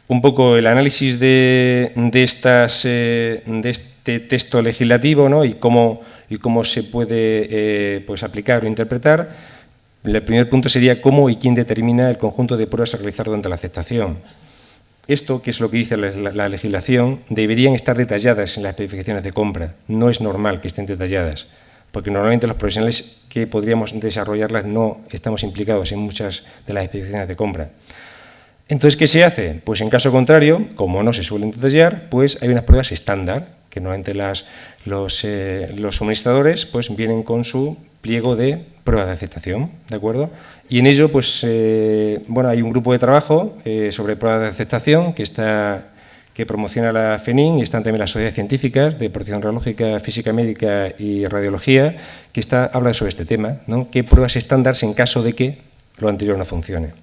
Un poco el análisis de este texto legislativo, ¿no? y cómo se puede aplicar o interpretar. El primer punto sería cómo y quién determina el conjunto de pruebas a realizar durante la aceptación. Esto, que es lo que dice la legislación, deberían estar detalladas en las especificaciones de compra. No es normal que estén detalladas, porque normalmente los profesionales que podríamos desarrollarlas no estamos implicados en muchas de las especificaciones de compra. Entonces, ¿qué se hace? Pues en caso contrario, como no se suelen detallar, pues hay unas pruebas estándar, que normalmente los suministradores pues vienen con su pliego de pruebas de aceptación, ¿de acuerdo? Y en ello, pues, hay un grupo de trabajo sobre pruebas de aceptación que promociona la FENIN, y están también las sociedades científicas de protección radiológica, física médica y radiología, que habla sobre este tema, ¿no? ¿Qué pruebas estándar en caso de que lo anterior no funcione?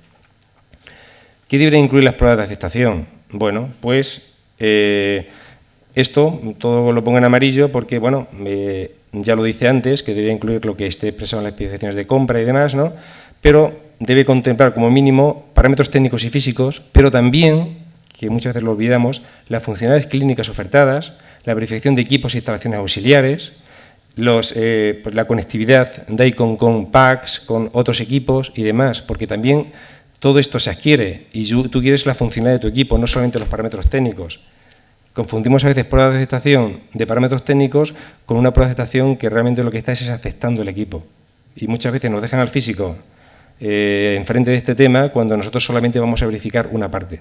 ¿Qué deberían incluir las pruebas de aceptación? Bueno, pues esto todo lo pongo en amarillo porque, ya lo dice antes, que debería incluir lo que esté expresado en las especificaciones de compra y demás, ¿no? Pero debe contemplar como mínimo parámetros técnicos y físicos, pero también, que muchas veces lo olvidamos, las funcionalidades clínicas ofertadas, la verificación de equipos e instalaciones auxiliares, la conectividad DICOM con PACS, con otros equipos y demás, porque también todo esto se adquiere y tú quieres la funcionalidad de tu equipo, no solamente los parámetros técnicos. Confundimos a veces pruebas de aceptación de parámetros técnicos con una prueba de aceptación que realmente lo que está es aceptando el equipo. Y muchas veces nos dejan al físico enfrente de este tema cuando nosotros solamente vamos a verificar una parte.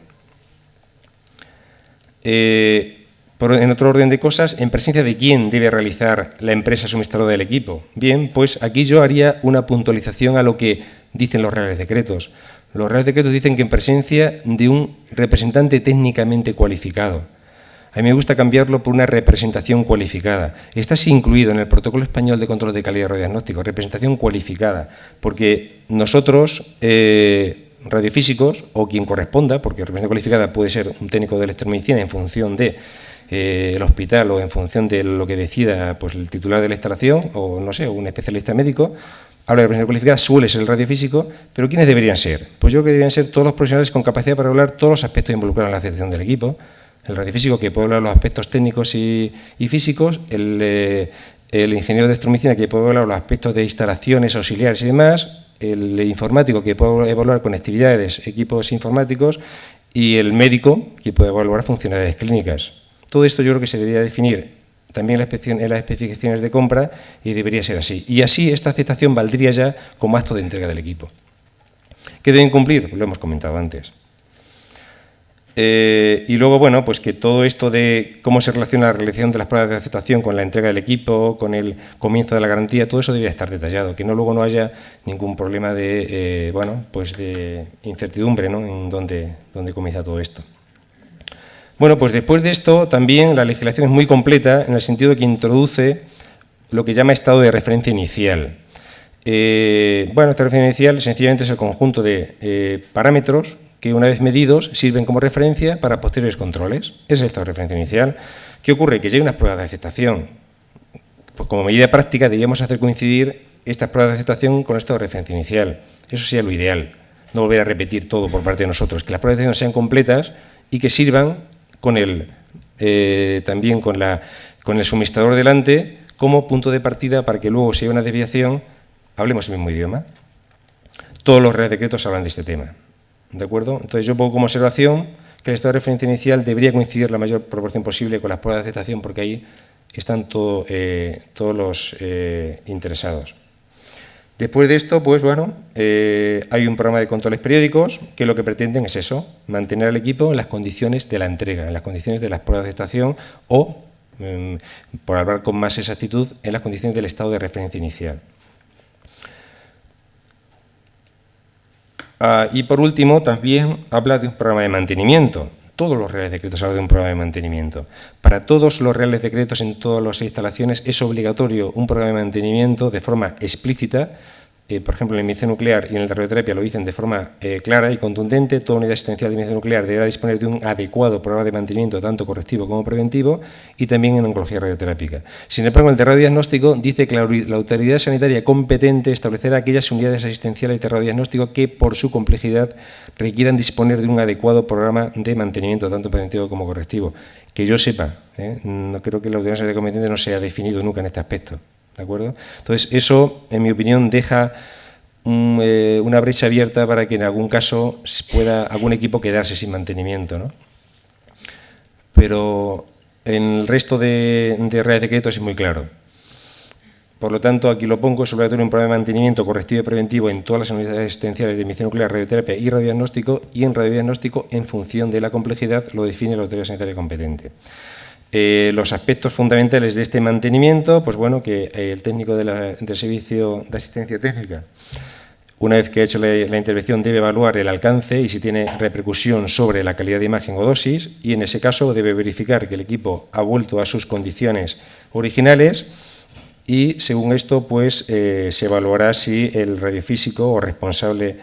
En otro orden de cosas, ¿en presencia de quién debe realizar la empresa suministradora del equipo? Bien, pues aquí yo haría una puntualización a lo que dicen los reales decretos. Los reales decretos dicen que en presencia de un representante técnicamente cualificado. A mí me gusta cambiarlo por una representación cualificada. Está así incluido en el Protocolo Español de Control de Calidad de Radiodiagnóstico, representación cualificada, porque nosotros, radiofísicos, o quien corresponda, porque representación cualificada puede ser un técnico de electromedicina en función de el hospital o en función de lo que decida pues, el titular de la instalación, o no sé, un especialista médico. Habla de representación cualificada, suele ser el radiofísico, pero ¿quiénes deberían ser? Pues yo creo que deberían ser todos los profesionales con capacidad para hablar todos los aspectos involucrados en la aceptación del equipo. El radiofísico, que puede hablar los aspectos técnicos y físicos, el ingeniero de electromedicina, que puede hablar los aspectos de instalaciones auxiliares y demás, el informático, que puede evaluar conectividades, equipos informáticos, y el médico, que puede evaluar funcionalidades clínicas. Todo esto yo creo que se debería definir también en las especificaciones de compra y debería ser así. Y así esta aceptación valdría ya como acto de entrega del equipo. ¿Qué deben cumplir? Lo hemos comentado antes. Y luego, pues que todo esto de cómo se relaciona la realización de las pruebas de aceptación con la entrega del equipo, con el comienzo de la garantía, todo eso debería estar detallado, que luego no haya ningún problema de, de incertidumbre, ¿no? En dónde comienza todo esto. Pues después de esto también la legislación es muy completa en el sentido de que introduce lo que llama estado de referencia inicial. Esta referencia inicial sencillamente es el conjunto de parámetros que una vez medidos sirven como referencia para posteriores controles. Ese es el estado de referencia inicial. ¿Qué ocurre? Que ya hay unas pruebas de aceptación. Pues como medida práctica debíamos hacer coincidir estas pruebas de aceptación con el estado de referencia inicial. Eso sería lo ideal. No volver a repetir todo por parte de nosotros. Que las pruebas de aceptación sean completas y que sirvan con también con el suministrador delante como punto de partida para que luego, si hay una desviación, hablemos el mismo idioma. Todos los reales decretos hablan de este tema. ¿De acuerdo? Entonces yo pongo como observación que el estado de referencia inicial debería coincidir la mayor proporción posible con las pruebas de aceptación, porque ahí están todos los interesados. Después de esto, pues bueno, hay un programa de controles periódicos que lo que pretenden es eso, mantener al equipo en las condiciones de la entrega, en las condiciones de las pruebas de aceptación o, por hablar con más exactitud, en las condiciones del estado de referencia inicial. Y por último, también habla de un programa de mantenimiento. Todos los reales decretos hablan de un programa de mantenimiento. Para todos los reales decretos en todas las instalaciones es obligatorio un programa de mantenimiento de forma explícita. Por ejemplo, en la medicina nuclear y en la radioterapia lo dicen de forma clara y contundente. Toda unidad asistencial de medicina nuclear deberá disponer de un adecuado programa de mantenimiento, tanto correctivo como preventivo, y también en oncología radioterápica. Sin embargo, el de radiodiagnóstico dice que la autoridad sanitaria competente establecerá aquellas unidades asistenciales de radiodiagnóstico que, por su complejidad, requieran disponer de un adecuado programa de mantenimiento, tanto preventivo como correctivo. Que yo sepa, no creo que la autoridad sanitaria competente no se haya definido nunca en este aspecto. ¿De acuerdo? Entonces, eso, en mi opinión, deja una brecha abierta para que en algún caso pueda algún equipo quedarse sin mantenimiento, ¿no? Pero en el resto de reales decretos es muy claro. Por lo tanto, aquí lo pongo, es obligatorio un programa de mantenimiento correctivo y preventivo en todas las unidades asistenciales de medicina nuclear, radioterapia y radiodiagnóstico, y en radiodiagnóstico, en función de la complejidad, lo define la autoridad sanitaria competente. Los aspectos fundamentales de este mantenimiento, pues bueno, que el técnico del servicio de asistencia técnica, una vez que ha hecho la intervención, debe evaluar el alcance y si tiene repercusión sobre la calidad de imagen o dosis, y en ese caso debe verificar que el equipo ha vuelto a sus condiciones originales, y según esto, pues se evaluará si el radiofísico o responsable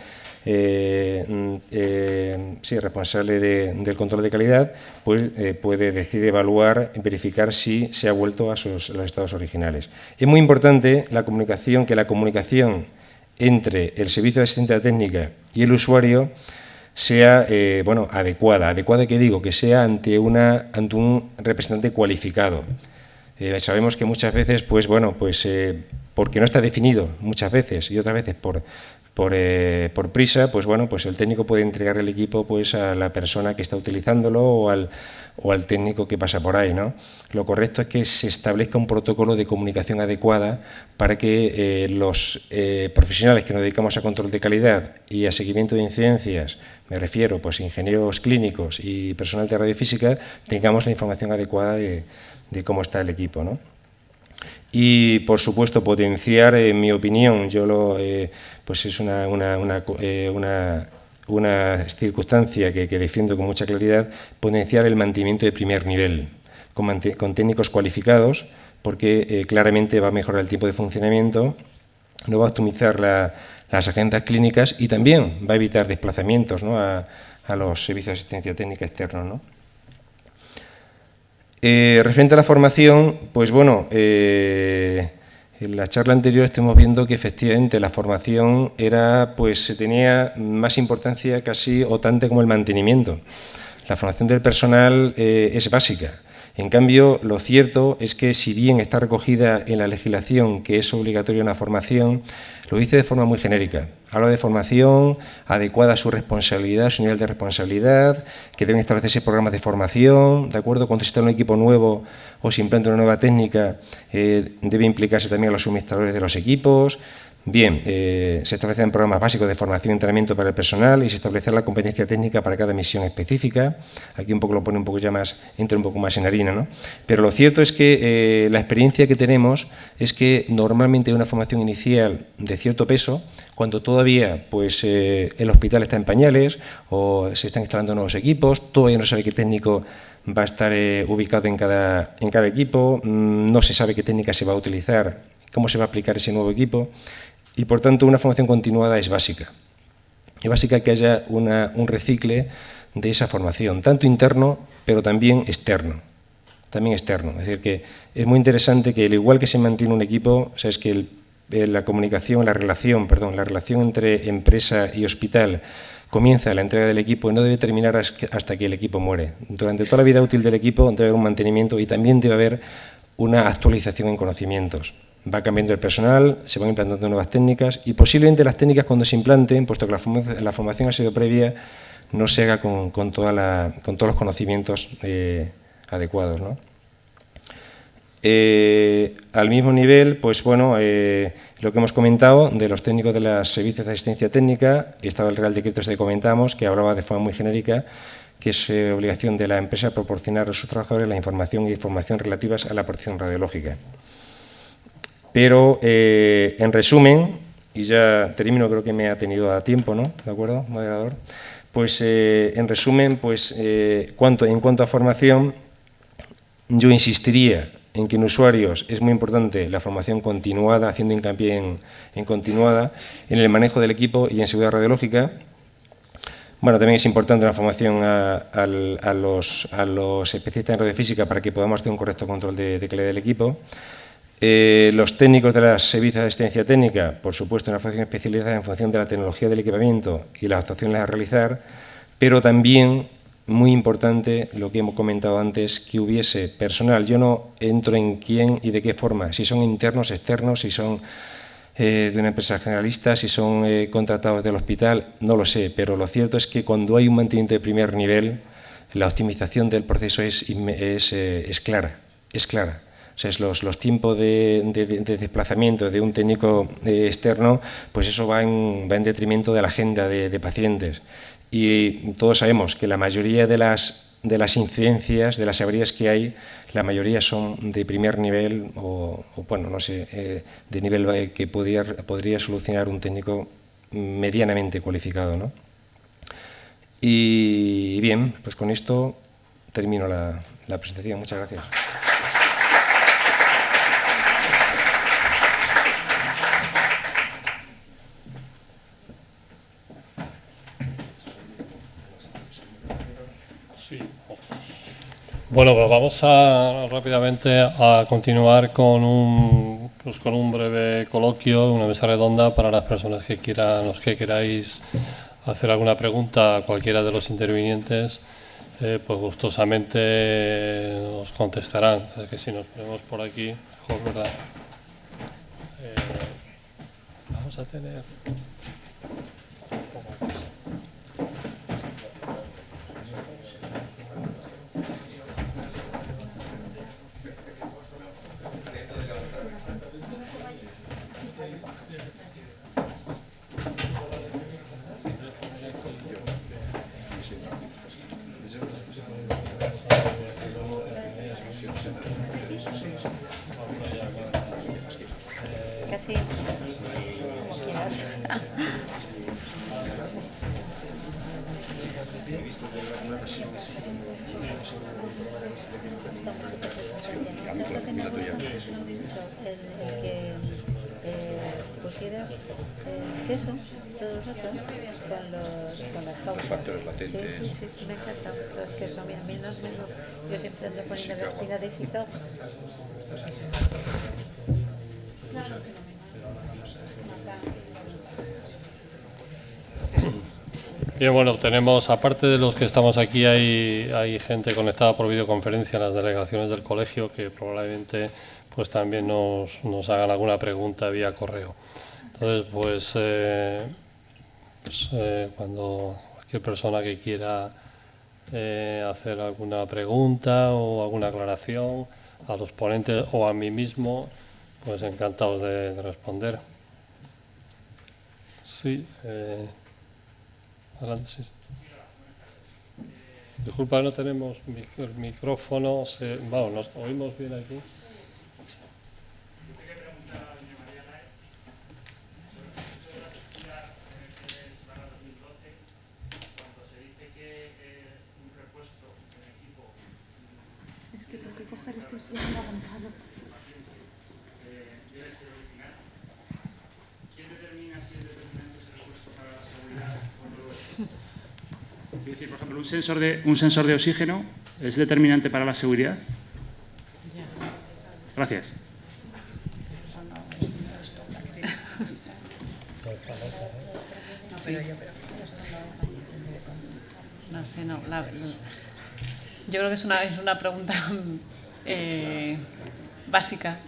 responsable del control de calidad, pues puede decidir evaluar, verificar si se ha vuelto a los estados originales. Es muy importante la comunicación entre el servicio de asistencia técnica y el usuario sea adecuada. Adecuada, ¿qué digo? Que sea ante un representante cualificado. Sabemos que muchas veces, porque no está definido muchas veces y otras veces por prisa, pues el técnico puede entregar el equipo pues a la persona que está utilizándolo o al técnico que pasa por ahí, ¿no? Lo correcto es que se establezca un protocolo de comunicación adecuada para que los profesionales que nos dedicamos a control de calidad y a seguimiento de incidencias, me refiero pues ingenieros clínicos y personal de radiofísica, tengamos la información adecuada de cómo está el equipo, ¿no? Y, por supuesto, potenciar, en mi opinión, pues es una circunstancia que defiendo con mucha claridad, potenciar el mantenimiento de primer nivel, con técnicos cualificados, porque claramente va a mejorar el tiempo de funcionamiento, no va a optimizar las agendas clínicas y también va a evitar desplazamientos, ¿no?, a los servicios de asistencia técnica externos, ¿no? Referente a la formación, pues bueno, en la charla anterior estuvimos viendo que efectivamente la formación tenía más importancia casi o tanto como el mantenimiento. La formación del personal es básica. En cambio, lo cierto es que si bien está recogida en la legislación que es obligatoria una formación, lo dice de forma muy genérica. Habla de formación adecuada a su responsabilidad, a su nivel de responsabilidad, que deben establecerse programas de formación, ¿de acuerdo? Cuando se instala un equipo nuevo o se implanta una nueva técnica, debe implicarse también a los suministradores de los equipos. Bien, se establecen programas básicos de formación y entrenamiento para el personal y se establece la competencia técnica para cada misión específica. Aquí un poco lo pone un poco ya más, entra un poco más en harina, ¿no? Pero lo cierto es que la experiencia que tenemos es que normalmente hay una formación inicial de cierto peso cuando todavía pues, el hospital está en pañales o se están instalando nuevos equipos, todavía no sabe qué técnico va a estar ubicado en cada equipo, no se sabe qué técnica se va a utilizar, cómo se va a aplicar ese nuevo equipo. Y, por tanto, una formación continuada es básica. es básica que haya un recicle de esa formación, tanto interno, pero también externo. Es decir, que es muy interesante que, al igual que se mantiene un equipo, o sea, es que la comunicación, la relación entre empresa y hospital comienza la entrega del equipo y no debe terminar hasta que el equipo muere. Durante toda la vida útil del equipo debe haber un mantenimiento y también debe haber una actualización en conocimientos. Va cambiando el personal, se van implantando nuevas técnicas y posiblemente las técnicas, cuando se implanten, puesto que la formación ha sido previa, no se haga con todos los conocimientos adecuados, ¿no? Al mismo nivel, pues bueno, lo que hemos comentado de los técnicos de los servicios de asistencia técnica, estaba el Real Decreto que comentamos, que hablaba de forma muy genérica, que es obligación de la empresa proporcionar a sus trabajadores la información relativas a la protección radiológica. Pero, en resumen, y ya termino, creo que me ha tenido a tiempo, ¿no? ¿De acuerdo, moderador? Pues, en resumen, pues, en cuanto a formación, yo insistiría en que en usuarios es muy importante la formación continuada, haciendo hincapié en continuada, en el manejo del equipo y en seguridad radiológica. Bueno, también es importante la formación a los especialistas en radiofísica para que podamos hacer un correcto control de calidad del equipo. Los técnicos de los servicios de asistencia técnica, por supuesto, una formación especializada en función de la tecnología del equipamiento y las actuaciones a realizar, pero también, muy importante, lo que hemos comentado antes, que hubiese personal. Yo no entro en quién y de qué forma, si son internos, externos, si son de una empresa generalista, si son contratados del hospital, no lo sé, pero lo cierto es que cuando hay un mantenimiento de primer nivel, la optimización del proceso es clara, es clara. O sea, los tiempos de desplazamiento de un técnico externo, pues eso va en detrimento de la agenda de pacientes. Y todos sabemos que la mayoría de las incidencias, de las averías que hay, la mayoría son de primer nivel o bueno, no sé, de nivel que podría solucionar un técnico medianamente cualificado, ¿no? Y bien, pues con esto termino la presentación. Muchas gracias. Sí. Bueno, pues vamos rápidamente a continuar con un breve coloquio, una mesa redonda para las personas que quieran, los que queráis hacer alguna pregunta a cualquiera de los intervinientes, pues gustosamente nos contestarán. O sea que si nos ponemos por aquí, mejor, ¿verdad? Vamos a tener... Casi como quieras. El que pusieras queso todo el rato con las pausas. Los factores latentes. Sí, me encanta. Los quesos, a mí no es menos. Yo siempre ando poniendo la espina de Chicago. Bien, bueno, tenemos, aparte de los que estamos aquí, hay gente conectada por videoconferencia en las delegaciones del colegio que probablemente pues también nos hagan alguna pregunta vía correo. Entonces, cuando cualquier persona que quiera hacer alguna pregunta o alguna aclaración a los ponentes o a mí mismo, pues encantados de responder. Sí. Adelante, sí. Disculpa, no tenemos el micrófono. Vamos, nos oímos bien aquí. Es que tengo que coger este suelo avanzado. ¿Quién determina si es determinante ese repuesto para la seguridad? Es decir, por ejemplo, un sensor de oxígeno es determinante para la seguridad. Gracias. No sé, no. Yo creo que es una pregunta básica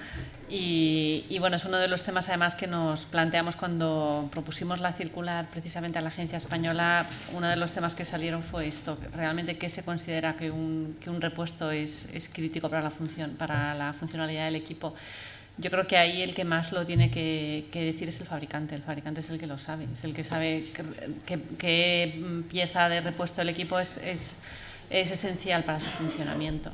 y bueno, es uno de los temas además que nos planteamos cuando propusimos la circular precisamente a la agencia española. Uno de los temas que salieron fue esto, realmente qué se considera que un repuesto es crítico para la funcionalidad del equipo. Yo creo que ahí el que más lo tiene que decir es el fabricante. El fabricante es el que lo sabe, es el que sabe qué pieza de repuesto del equipo es esencial para su funcionamiento.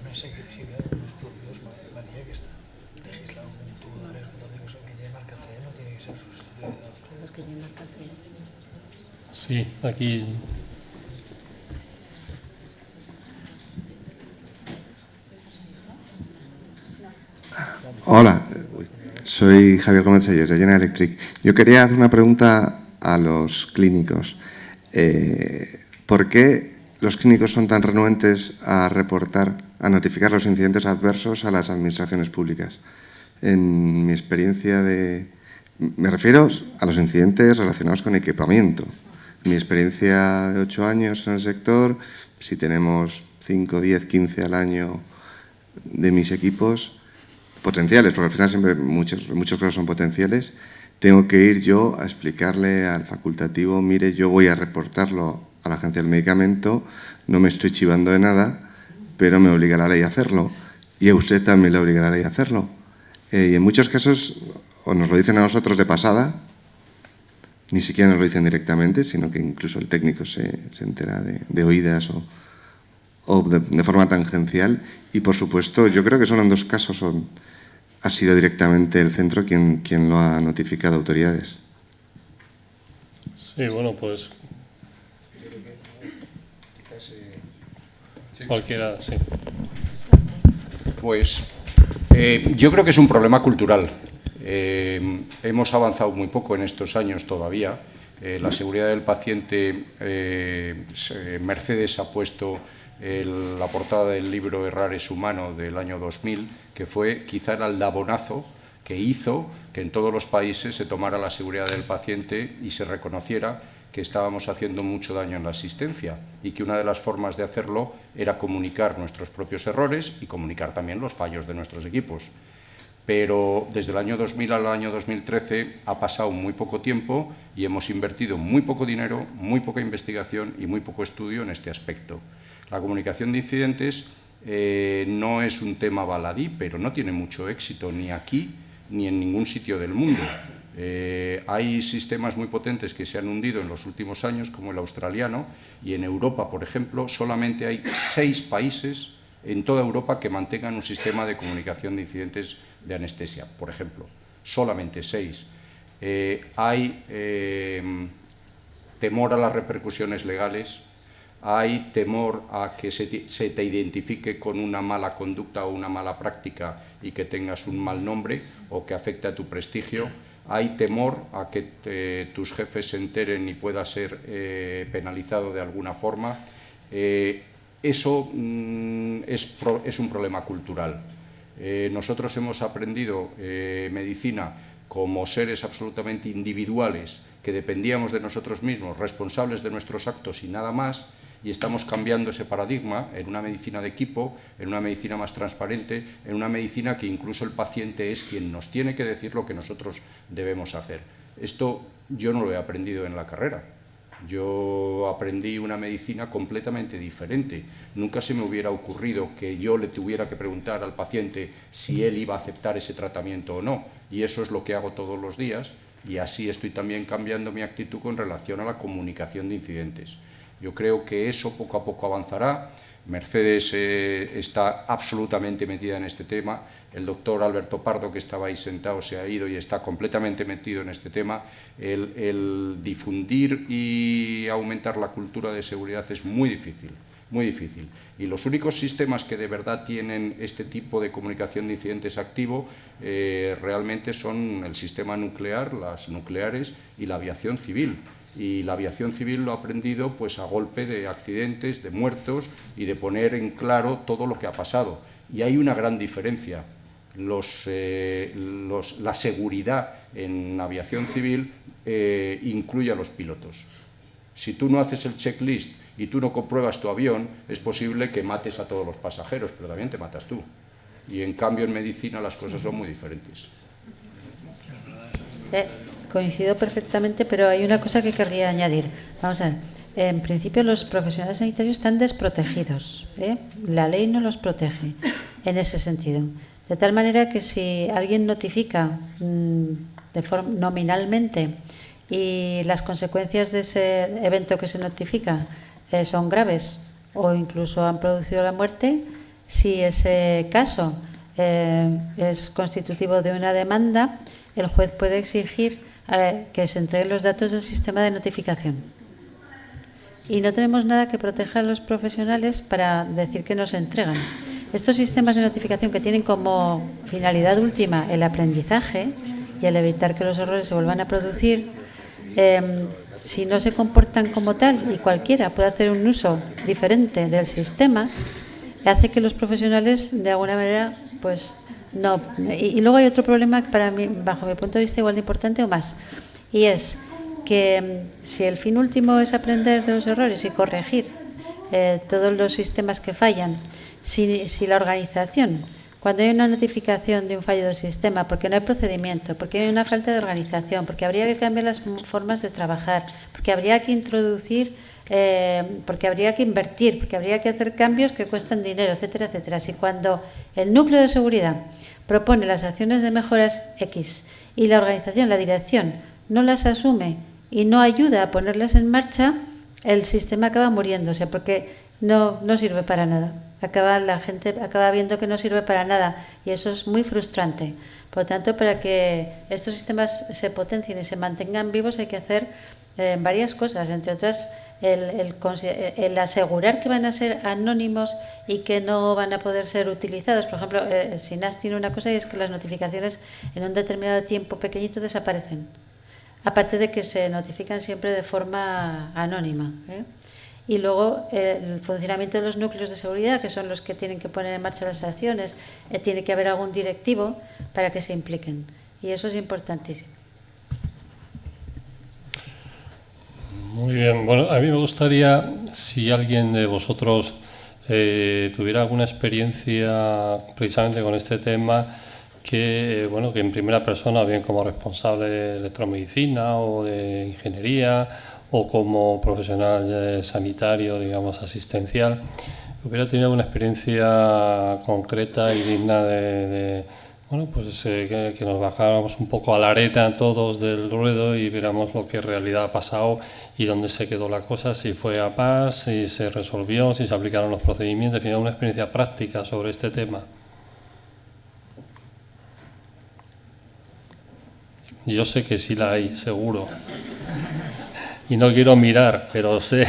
No sé si veo unos propios María que está legislado un tubo de no digo el que tiene marca C, no tiene que ser Los que tienen marca C. Sí, aquí. Hola, soy Javier Gómez Sellers, de General Electric. Yo quería hacer una pregunta a los clínicos. ¿Por qué los clínicos son tan renuentes a notificar los incidentes adversos a las administraciones públicas? En mi experiencia me refiero a los incidentes relacionados con equipamiento. En mi experiencia de 8 años en el sector, si tenemos 5, 10, 15 al año de mis equipos potenciales, porque al final siempre muchos casos son potenciales, tengo que ir yo a explicarle al facultativo, mire, yo voy a reportarlo a la agencia del medicamento, no me estoy chivando de nada, pero me obliga la ley a hacerlo. Y a usted también le obliga la ley a hacerlo. Y en muchos casos, o nos lo dicen a nosotros de pasada, ni siquiera nos lo dicen directamente, sino que incluso el técnico se entera de oídas o de forma tangencial. Y, por supuesto, yo creo que solo en 2 casos ha sido directamente el centro quien lo ha notificado a autoridades. Sí, bueno, pues cualquiera, sí. Pues yo creo que es un problema cultural. Hemos avanzado muy poco en estos años todavía. La seguridad del paciente, Mercedes ha puesto la portada del libro Errar es humano del año 2000, que fue quizá el aldabonazo que hizo que en todos los países se tomara la seguridad del paciente y se reconociera que estábamos haciendo mucho daño en la asistencia y que una de las formas de hacerlo era comunicar nuestros propios errores y comunicar también los fallos de nuestros equipos. Pero desde el año 2000 al año 2013 ha pasado muy poco tiempo y hemos invertido muy poco dinero, muy poca investigación y muy poco estudio en este aspecto. La comunicación de incidentes no es un tema baladí, pero no tiene mucho éxito ni aquí ni en ningún sitio del mundo. Hay sistemas muy potentes que se han hundido en los últimos años, como el australiano, y en Europa, por ejemplo, solamente hay 6 países en toda Europa que mantengan un sistema de comunicación de incidentes de anestesia, por ejemplo. Solamente 6. Hay temor a las repercusiones legales, hay temor a que se te identifique con una mala conducta o una mala práctica y que tengas un mal nombre o que afecte a tu prestigio. Hay temor a que tus jefes se enteren y pueda ser penalizado de alguna forma. Eso es un problema cultural. Nosotros hemos aprendido medicina como seres absolutamente individuales, que dependíamos de nosotros mismos, responsables de nuestros actos y nada más, y estamos cambiando ese paradigma en una medicina de equipo, en una medicina más transparente, en una medicina que incluso el paciente es quien nos tiene que decir lo que nosotros debemos hacer. Esto yo no lo he aprendido en la carrera. Yo aprendí una medicina completamente diferente. Nunca se me hubiera ocurrido que yo le tuviera que preguntar al paciente si él iba a aceptar ese tratamiento o no. Y eso es lo que hago todos los días y así estoy también cambiando mi actitud con relación a la comunicación de incidentes. Yo creo que eso poco a poco avanzará. Mercedes está absolutamente metida en este tema. El doctor Alberto Pardo, que estaba ahí sentado, se ha ido y está completamente metido en este tema. El difundir y aumentar la cultura de seguridad es muy difícil. muy difícil. Y los únicos sistemas que de verdad tienen este tipo de comunicación de incidentes activo realmente son el sistema nuclear, las nucleares y la aviación civil. Y la aviación civil lo ha aprendido pues a golpe de accidentes, de muertos y de poner en claro todo lo que ha pasado. Y hay una gran diferencia. La seguridad en aviación civil incluye a los pilotos. Si tú no haces el checklist y tú no compruebas tu avión, es posible que mates a todos los pasajeros, pero también te matas tú. Y en cambio en medicina las cosas son muy diferentes. Coincido perfectamente, pero hay una cosa que querría añadir. Vamos a ver. En principio los profesionales sanitarios están desprotegidos, ¿eh? La ley no los protege en ese sentido. De tal manera que si alguien notifica nominalmente y las consecuencias de ese evento que se notifica son graves o incluso han producido la muerte, si ese caso es constitutivo de una demanda, el juez puede exigir que se entreguen los datos del sistema de notificación. Y no tenemos nada que proteja a los profesionales para decir que no se entregan. Estos sistemas de notificación que tienen como finalidad última el aprendizaje y el evitar que los errores se vuelvan a producir, si no se comportan como tal y cualquiera puede hacer un uso diferente del sistema, hace que los profesionales de alguna manera pues no. Y luego hay otro problema para mí, bajo mi punto de vista, igual de importante o más, y es que si el fin último es aprender de los errores y corregir todos los sistemas que fallan, si la organización, cuando hay una notificación de un fallo del sistema, porque no hay procedimiento, porque hay una falta de organización, porque habría que cambiar las formas de trabajar, porque habría que introducir, porque habría que invertir, porque habría que hacer cambios que cuestan dinero, etcétera, etcétera. Si cuando el núcleo de seguridad propone las acciones de mejoras X y la organización, la dirección, no las asume y no ayuda a ponerlas en marcha, el sistema acaba muriéndose porque no sirve para nada. La gente acaba viendo que no sirve para nada y eso es muy frustrante. Por lo tanto, para que estos sistemas se potencien y se mantengan vivos hay que hacer varias cosas, entre otras el asegurar que van a ser anónimos y que no van a poder ser utilizados. Por ejemplo, SINAS tiene una cosa y es que las notificaciones en un determinado tiempo pequeñito desaparecen, aparte de que se notifican siempre de forma anónima, ¿eh? Y luego el funcionamiento de los núcleos de seguridad, que son los que tienen que poner en marcha las acciones, tiene que haber algún directivo para que se impliquen. Y eso es importantísimo. Muy bien. Bueno, a mí me gustaría, si alguien de vosotros tuviera alguna experiencia precisamente con este tema, que en primera persona, bien como responsable de electromedicina o de ingeniería, o como profesional sanitario, digamos, asistencial, hubiera tenido una experiencia concreta y digna que nos bajáramos un poco a la arena todos del ruedo y viéramos lo que en realidad ha pasado y dónde se quedó la cosa, si fue a paz, si se resolvió, si se aplicaron los procedimientos, en fin, una experiencia práctica sobre este tema. Yo sé que sí la hay, seguro. Y no quiero mirar, pero lo sé.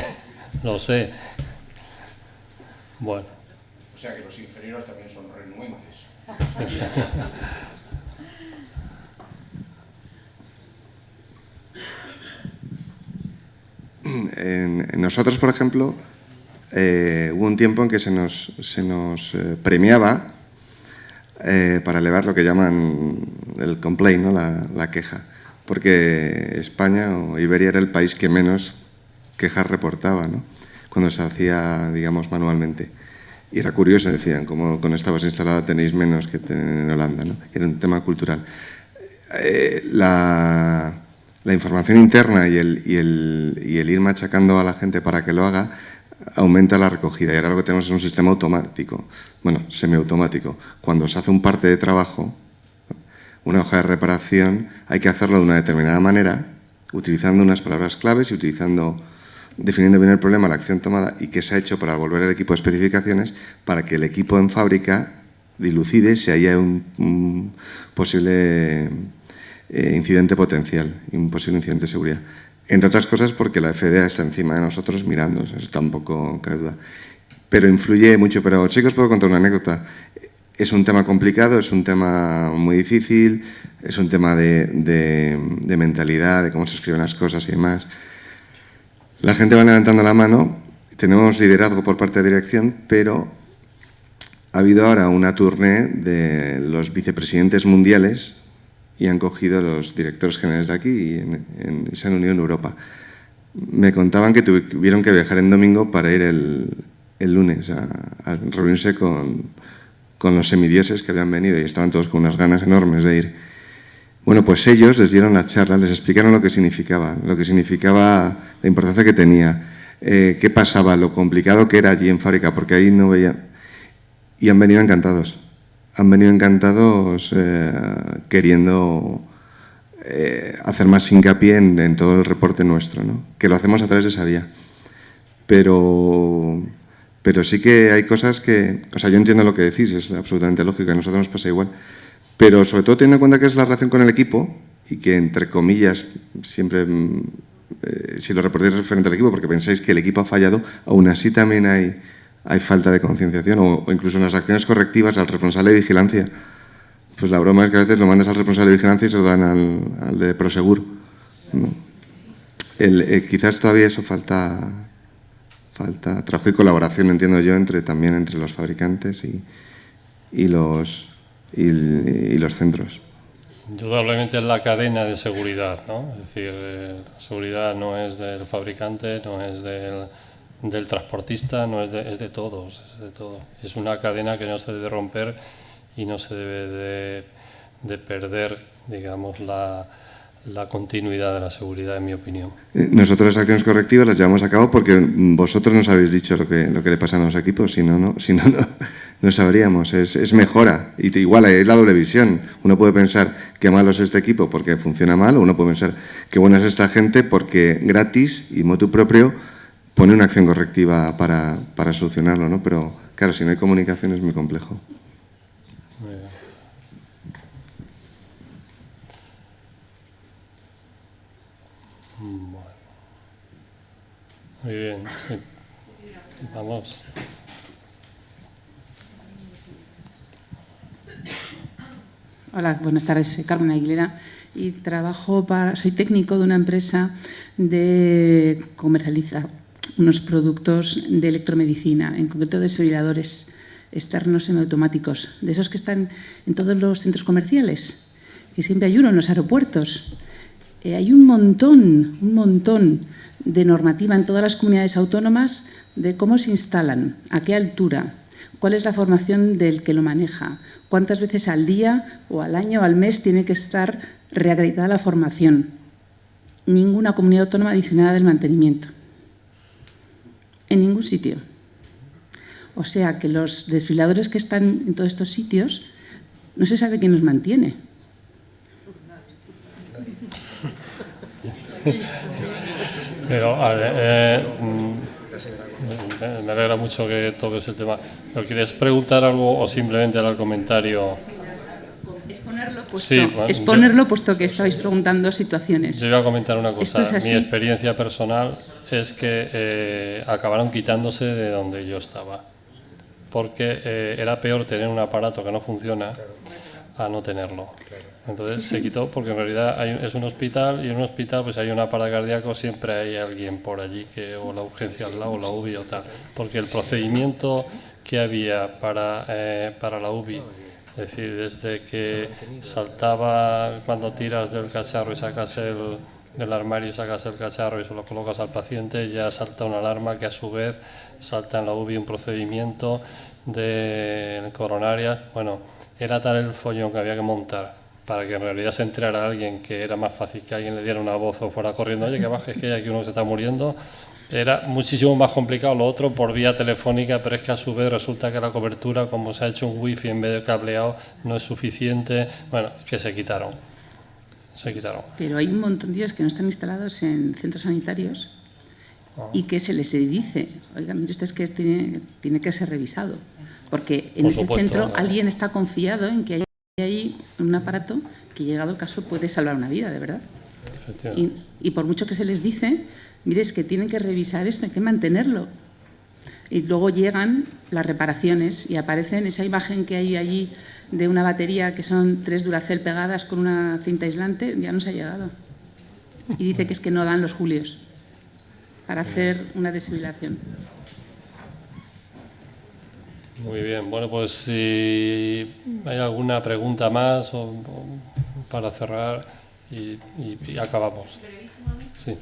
Bueno. O sea que los ingenieros también son renuentes. Nosotros, por ejemplo, hubo un tiempo en que se nos premiaba para elevar lo que llaman el complaint, ¿no? la queja. Porque España o Iberia era el país que menos quejas reportaba, ¿no? Cuando se hacía, digamos, manualmente. Y era curioso, decían, como con esta base instalada tenéis menos que en Holanda, ¿no? Era un tema cultural. La información interna y el ir machacando a la gente para que lo haga aumenta la recogida. Y ahora lo que tenemos es un sistema automático, semiautomático. Cuando se hace un parte de trabajo, una hoja de reparación, hay que hacerlo de una determinada manera, utilizando unas palabras claves y definiendo bien el problema, la acción tomada y qué se ha hecho para volver al equipo de especificaciones para que el equipo en fábrica dilucide si haya un posible incidente potencial, un posible incidente de seguridad. Entre otras cosas porque la FDA está encima de nosotros mirando, eso tampoco cabe duda. pero influye mucho. Pero sí que os puedo contar una anécdota. Es un tema complicado, es un tema muy difícil, es un tema de mentalidad, de cómo se escriben las cosas y demás. La gente va levantando la mano, tenemos liderazgo por parte de dirección, pero ha habido ahora una tournée de los vicepresidentes mundiales y han cogido los directores generales de aquí y se han unido en Europa. Me contaban que tuvieron que viajar en domingo para ir el lunes a reunirse con los semidioses que habían venido y estaban todos con unas ganas enormes de ir. Bueno, pues ellos les dieron la charla, les explicaron lo que significaba la importancia que tenía, qué pasaba, lo complicado que era allí en fábrica, porque ahí no veía... Y han venido encantados. Han venido encantados queriendo hacer más hincapié en todo el reporte nuestro, ¿no? Que lo hacemos a través de esa vía. Pero sí que hay cosas que... O sea, yo entiendo lo que decís, es absolutamente lógico, a nosotros nos pasa igual. Pero sobre todo teniendo en cuenta que es la relación con el equipo y que, entre comillas, siempre, si lo reportáis referente al equipo, porque pensáis que el equipo ha fallado, aún así también hay falta de concienciación o incluso en las acciones correctivas al responsable de vigilancia. Pues la broma es que a veces lo mandas al responsable de vigilancia y se lo dan al de Prosegur, ¿no? Quizás todavía eso falta trabajo y colaboración, entiendo yo, también entre los fabricantes y los centros. Indudablemente es la cadena de seguridad, ¿no? Es decir, la seguridad no es del fabricante, no es del transportista, no es de todos, es de todo. Es una cadena que no se debe romper y no se debe de perder, digamos, la continuidad de la seguridad, en mi opinión. Nosotros las acciones correctivas las llevamos a cabo porque vosotros nos habéis dicho lo que le pasa a los equipos, si no sabríamos. Es mejora, y igual es la doble visión. Uno puede pensar que malo es este equipo porque funciona mal, o uno puede pensar que buena es esta gente porque gratis y motu propio pone una acción correctiva para solucionarlo, ¿no? Pero claro, si no hay comunicación es muy complejo. Muy bien. Sí. Vamos. Hola, buenas tardes. Soy Carmen Aguilera y soy técnico de una empresa de comercializa unos productos de electromedicina, en concreto desfibriladores externos semiautomáticos, de esos que están en todos los centros comerciales, que siempre hay uno en los aeropuertos. Hay un montón de normativa en todas las comunidades autónomas de cómo se instalan, a qué altura, cuál es la formación del que lo maneja, cuántas veces al día o al año o al mes tiene que estar reacreditada la formación. Ninguna comunidad autónoma dice nada del mantenimiento. En ningún sitio. O sea que los desfibriladores que están en todos estos sitios no se sabe quién los mantiene. Pero, a ver, me alegra mucho que toques el tema. ¿Pero quieres preguntar algo o simplemente dar el comentario? Exponerlo, puesto que estabais preguntando situaciones. Yo iba a comentar una cosa. ¿Esto es así? Mi experiencia personal es que acabaron quitándose de donde yo estaba. Porque era peor tener un aparato que no funciona a no tenerlo. Entonces se quitó porque en realidad es un hospital y en un hospital pues hay un aparato cardíaco, siempre hay alguien por allí o la urgencia al lado o la UBI o tal. Porque el procedimiento que había para la UBI, es decir, desde que saltaba cuando tiras del cacharro y sacas del armario y sacas el cacharro y se lo colocas al paciente, ya salta una alarma que a su vez salta en la UBI un procedimiento de coronaria. Bueno, era tal el follón que había que montar para que en realidad se enterara alguien, que era más fácil que alguien le diera una voz o fuera corriendo, oye, que bajes, que aquí uno se está muriendo. Era muchísimo más complicado lo otro por vía telefónica, pero es que a su vez resulta que la cobertura, como se ha hecho un wifi en vez de cableado, no es suficiente. Bueno, que se quitaron. Pero hay un montón de ellos que no están instalados en centros sanitarios y que se les dice, oigan, mire ustedes que tiene que ser revisado, porque en ese centro alguien está confiado en que hay ahí un aparato que, llegado el caso, puede salvar una vida, de verdad. Y por mucho que se les dice, mire, es que tienen que revisar esto, hay que mantenerlo. Y luego llegan las reparaciones y aparecen esa imagen que hay allí de una batería que son 3 Duracell pegadas con una cinta aislante, ya no se ha llegado. Y dice que es que no dan los julios para hacer una desfibrilación. Muy bien, bueno, pues si hay alguna pregunta más para cerrar y acabamos. Sí.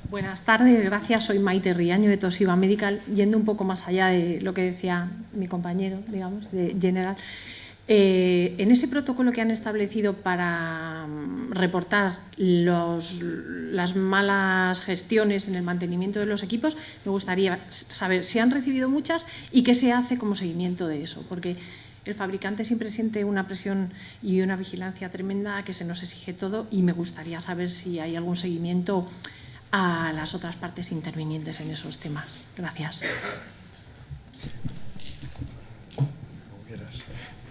Buenas tardes, gracias. Soy Maite Riaño de Toshiba Medical. Yendo un poco más allá de lo que decía mi compañero, digamos, de General, en ese protocolo que han establecido para reportar las malas gestiones en el mantenimiento de los equipos, me gustaría saber si han recibido muchas y qué se hace como seguimiento de eso, porque el fabricante siempre siente una presión y una vigilancia tremenda, que se nos exige todo, y me gustaría saber si hay algún seguimiento a las otras partes intervinientes en esos temas. Gracias.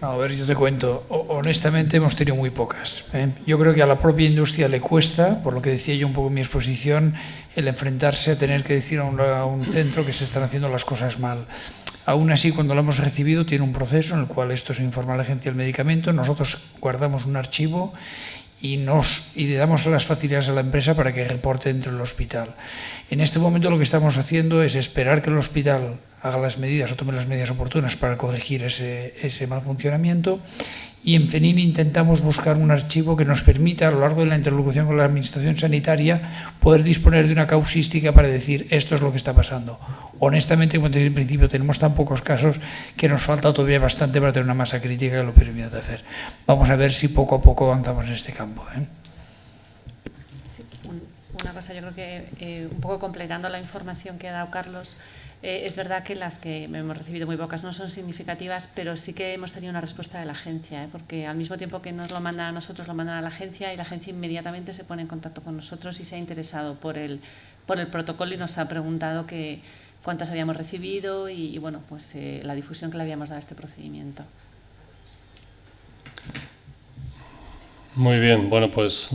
No, a ver, yo te cuento. Honestamente hemos tenido muy pocas. Yo creo que a la propia industria le cuesta, por lo que decía yo un poco en mi exposición, el enfrentarse a tener que decir a un centro que se están haciendo las cosas mal. Aún así, cuando lo hemos recibido, tiene un proceso en el cual esto se informa a la agencia del medicamento, nosotros guardamos un archivo y le damos las facilidades a la empresa para que reporte dentro del hospital. En este momento lo que estamos haciendo es esperar que el hospital haga las medidas o tome las medidas oportunas para corregir ese mal funcionamiento, y en FENIN intentamos buscar un archivo que nos permita, a lo largo de la interlocución con la administración sanitaria, poder disponer de una causística para decir esto es lo que está pasando. Honestamente, como te dije al principio, tenemos tan pocos casos que nos falta todavía bastante para tener una masa crítica que lo permita hacer. Vamos a ver si poco a poco avanzamos en este campo. Sí, una cosa, yo creo que un poco completando la información que ha dado Carlos, es verdad que las que hemos recibido muy pocas no son significativas, pero sí que hemos tenido una respuesta de la agencia, porque al mismo tiempo que nos lo mandan a nosotros, lo mandan a la agencia, y la agencia inmediatamente se pone en contacto con nosotros y se ha interesado por el protocolo y nos ha preguntado cuántas habíamos recibido y bueno, pues la difusión que le habíamos dado a este procedimiento. Muy bien, bueno, pues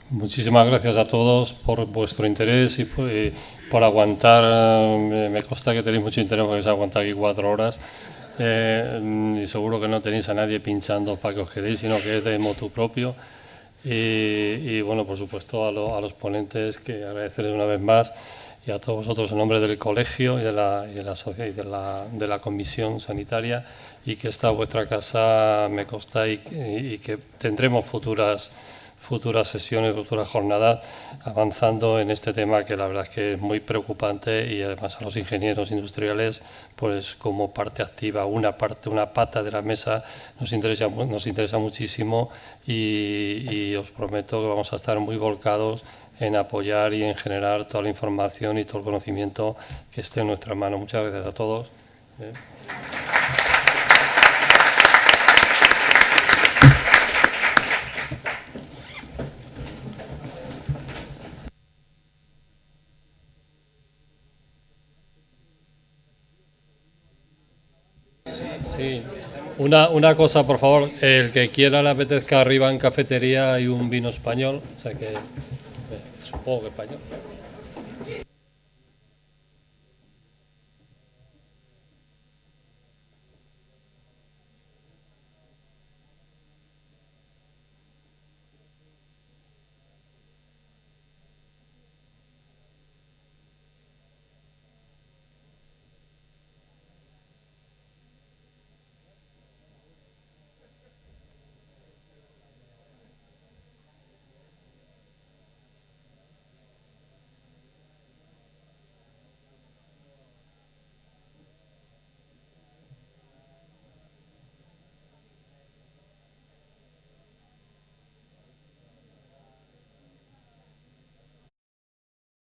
muchísimas gracias a todos por vuestro interés y por aguantar. Me consta que tenéis mucho interés porque se aguanta aquí 4 horas y seguro que no tenéis a nadie pinchando para que os quedéis, sino que es de motu propio. Y bueno, por supuesto a los ponentes, que agradecerles una vez más, y a todos vosotros en nombre del colegio y de la sociedad y de la comisión sanitaria, y que esta vuestra casa, me consta, y que tendremos futuras sesiones, futuras jornadas avanzando en este tema, que la verdad es que es muy preocupante, y además a los ingenieros industriales, pues como parte activa, una pata de la mesa, nos interesa muchísimo, y os prometo que vamos a estar muy volcados en apoyar y en generar toda la información y todo el conocimiento que esté en nuestras manos. Muchas gracias a todos. Sí, una cosa, por favor, el que quiera le apetezca, arriba en cafetería hay un vino español, o sea que supongo que español.